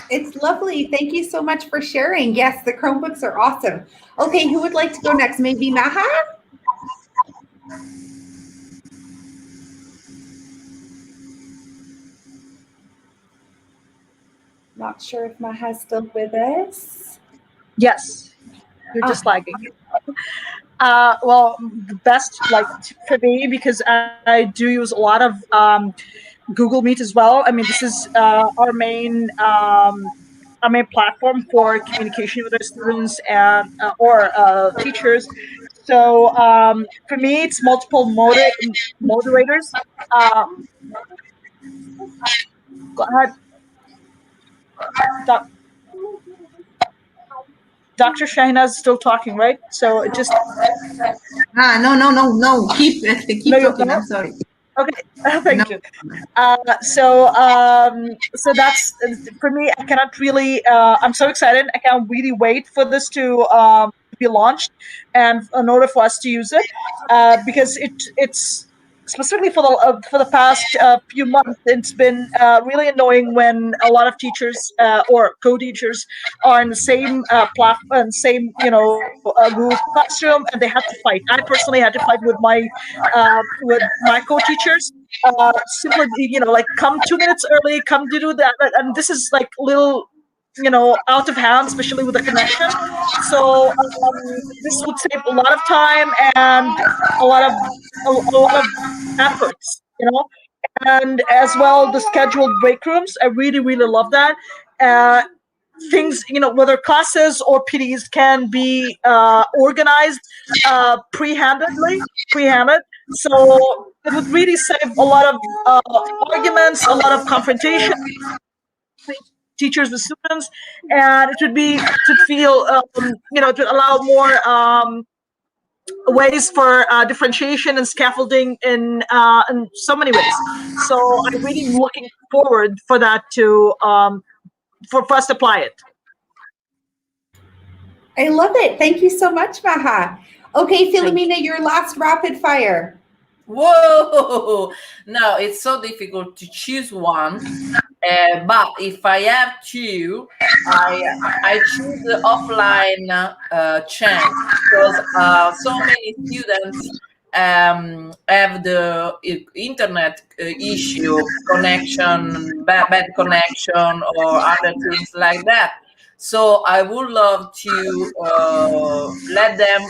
It's lovely. Thank you so much for sharing. Yes, the Chromebooks are awesome. Okay, who would like to go next? Maybe Maha? Not sure if Maha's still with us. Yes, you're just lagging. Well, the best, like, for me, because I do use a lot of Google Meet as well. I mean, this is our main platform for communication with our students and or teachers. So for me, it's multiple moderators. Go ahead, Doc. Dr. Shahinaz is still talking, right? So it just no. Keep talking. no? I'm sorry. Okay, thank No. you. So that's for me. I cannot really. I'm so excited. I can't really wait for this to be launched, and in order for us to use it, because it's specifically for the past few months, it's been really annoying when a lot of teachers or co-teachers are in the same platform, same Google Classroom, and they had to fight. I personally had to fight with my co-teachers. Simply, like, come 2 minutes early, come to do that, and this is like little, out of hand, especially with the connection. So this would save a lot of time and a lot of efforts, and as well the scheduled break rooms. I really love that. Things, whether classes or PDs can be organized pre-handed. So it would really save a lot of arguments, a lot of confrontation between teachers with students, and it would feel, to allow more ways for differentiation and scaffolding in so many ways. So I'm really looking forward for that to for us to apply it. I love it. Thank you so much, Maha. Okay, Philomena, your last rapid fire. Whoa! No, it's so difficult to choose one. But if I have to, I choose the offline chance, because so many students have the internet issue, connection, bad connection, or other things like that. So I would love to let them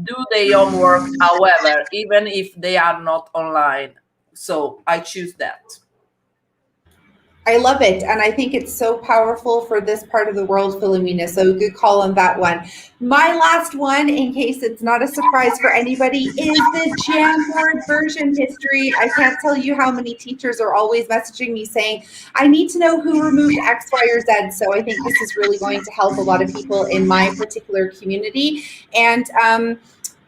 do their homework, however, even if they are not online. So I choose that. I love it. And I think it's so powerful for this part of the world, Philomena. So good call on that one. My last one, in case it's not a surprise for anybody, is the Jamboard version history. I can't tell you how many teachers are always messaging me saying, I need to know who removed X, Y, or Z. So I think this is really going to help a lot of people in my particular community. And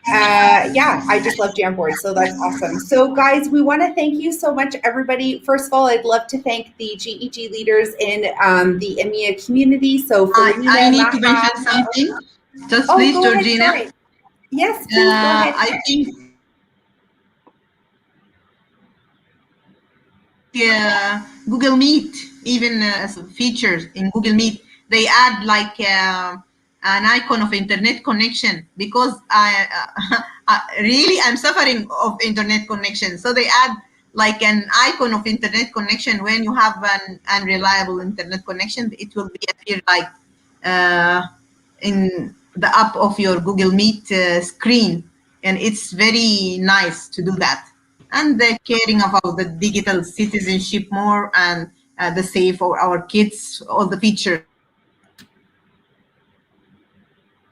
yeah, I just love Jamboard, so that's awesome. So guys, we want to thank you so much, everybody. First of all, I'd love to thank the GEG leaders in the EMEA community. So I need to mention something. Just please, Georgina. Ahead, yes, please, go ahead. I think Google Meet, even features in Google Meet, they add like an icon of internet connection, because really, I'm suffering of internet connection. So they add like an icon of internet connection. When you have an unreliable internet connection, it will be appear like in the up of your Google Meet screen. And it's very nice to do that. And they're caring about the digital citizenship more, and the safe for our kids, all the features.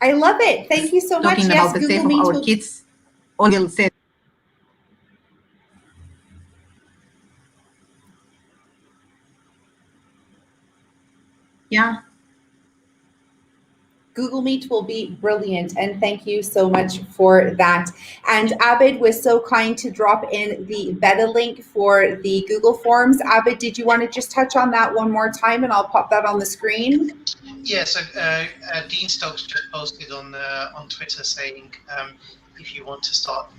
I love it. Thank you so much. Talking about the Google safe of Meet our kids, all will say. Yeah. Google Meet will be brilliant, and thank you so much for that. And Abid was so kind to drop in the beta link for the Google Forms. Abid, did you want to just touch on that one more time, and I'll pop that on the screen? Yeah, so Dean Stokes just posted on Twitter saying if you want to start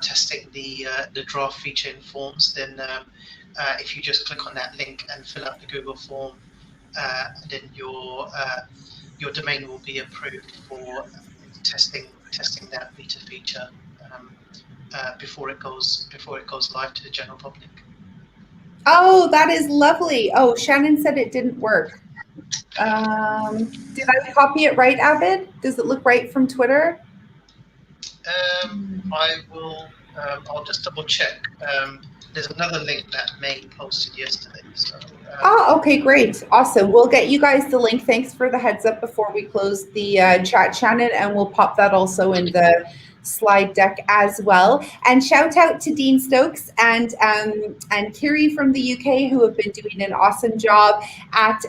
testing the draft feature in Forms, then if you just click on that link and fill out the Google form, then your domain will be approved for testing that beta feature before it goes live to the general public. Oh, that is lovely. Oh, Shannon said it didn't work. Did I copy it right, Abid? Does it look right from Twitter? I will. I'll just double check. There's another link that May posted yesterday. So, okay, great. Awesome. We'll get you guys the link. Thanks for the heads up before we close the chat, Shannon, and we'll pop that also in the slide deck as well. And shout out to Dean Stokes and Kiri from the UK, who have been doing an awesome job at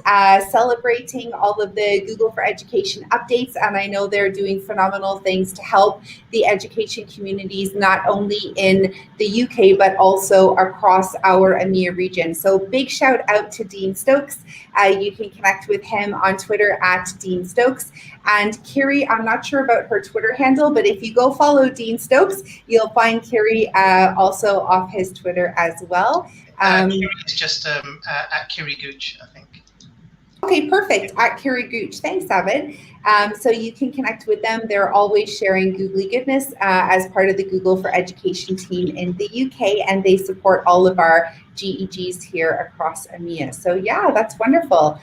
celebrating all of the Google for Education updates. And I know they're doing phenomenal things to help the education communities, not only in the UK, but also across our EMEA region. So big shout out to Dean Stokes. You can connect with him on Twitter at Dean Stokes. And Kiri, I'm not sure about her Twitter handle, but if you go follow Dean Stokes, you'll find Kiri also off his Twitter as well. Kiri is just at Kiri Gooch, I think. Okay, perfect. At Kiri Gooch. Thanks, Abid. So you can connect with them. They're always sharing googly goodness as part of the Google for Education team in the UK, and they support all of our GEGs here across EMEA. So yeah, that's wonderful.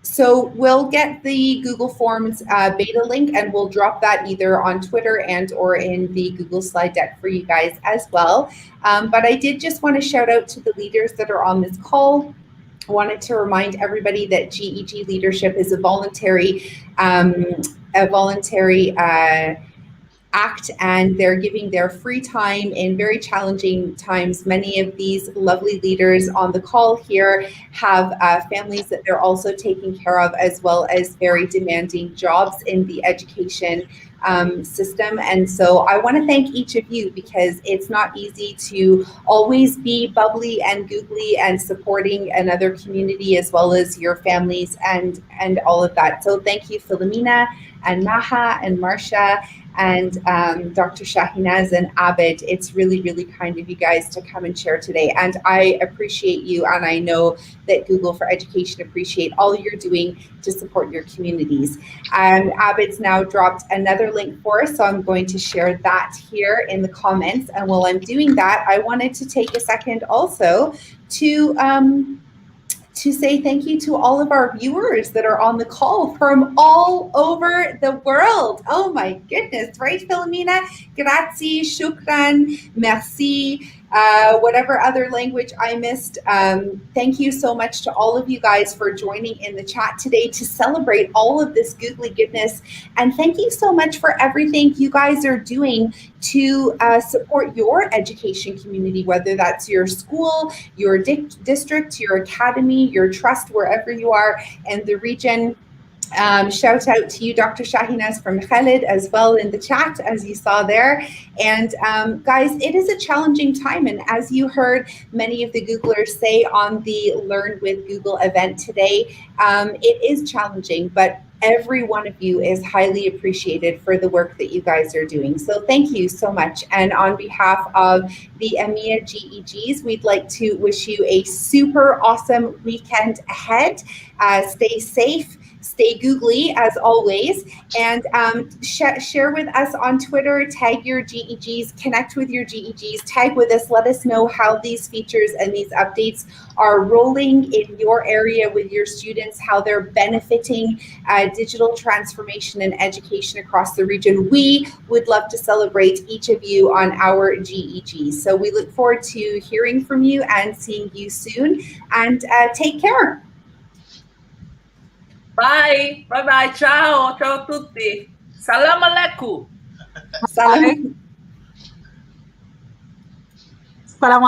So we'll get the Google Forms beta link, and we'll drop that either on Twitter and or in the Google slide deck for you guys as well. But I did just want to shout out to the leaders that are on this call. I wanted to remind everybody that GEG leadership is a voluntary act, and they're giving their free time in very challenging times. Many of these lovely leaders on the call here have families that they're also taking care of, as well as very demanding jobs in the education system. And so I want to thank each of you, because it's not easy to always be bubbly and googly and supporting another community as well as your families and all of that. So thank you, Philomena and Maha and Marcia and Dr. Shahinaz and Abid. It's really, really kind of you guys to come and share today. And I appreciate you, and I know that Google for Education appreciate all you're doing to support your communities. Abid's now dropped another link for us, so I'm going to share that here in the comments. And while I'm doing that, I wanted to take a second also to say thank you to all of our viewers that are on the call from all over the world. Oh my goodness, right, Philomena? Grazie, shukran, merci, whatever other language I missed. Thank you so much to all of you guys for joining in the chat today to celebrate all of this googly goodness. And thank you so much for everything you guys are doing to support your education community, whether that's your school, your district, your academy, your trust, wherever you are in the region. Shout out to you, Dr. Shahinaz from Khalid, as well in the chat, as you saw there. And guys, it is a challenging time. And as you heard many of the Googlers say on the Learn with Google event today, it is challenging. But every one of you is highly appreciated for the work that you guys are doing. So thank you so much. And on behalf of the EMEA GEGs, we'd like to wish you a super awesome weekend ahead. Stay safe, stay googly as always, and share with us on Twitter, tag your GEGs, connect with your GEGs, tag with us, let us know how these features and these updates are rolling in your area with your students, how they're benefiting digital transformation and education across the region. We would love to celebrate each of you on our GEGs. So we look forward to hearing from you and seeing you soon, and take care. Bye, bye bye, ciao, ciao a tutti. Salam alaikum. Salam. Salam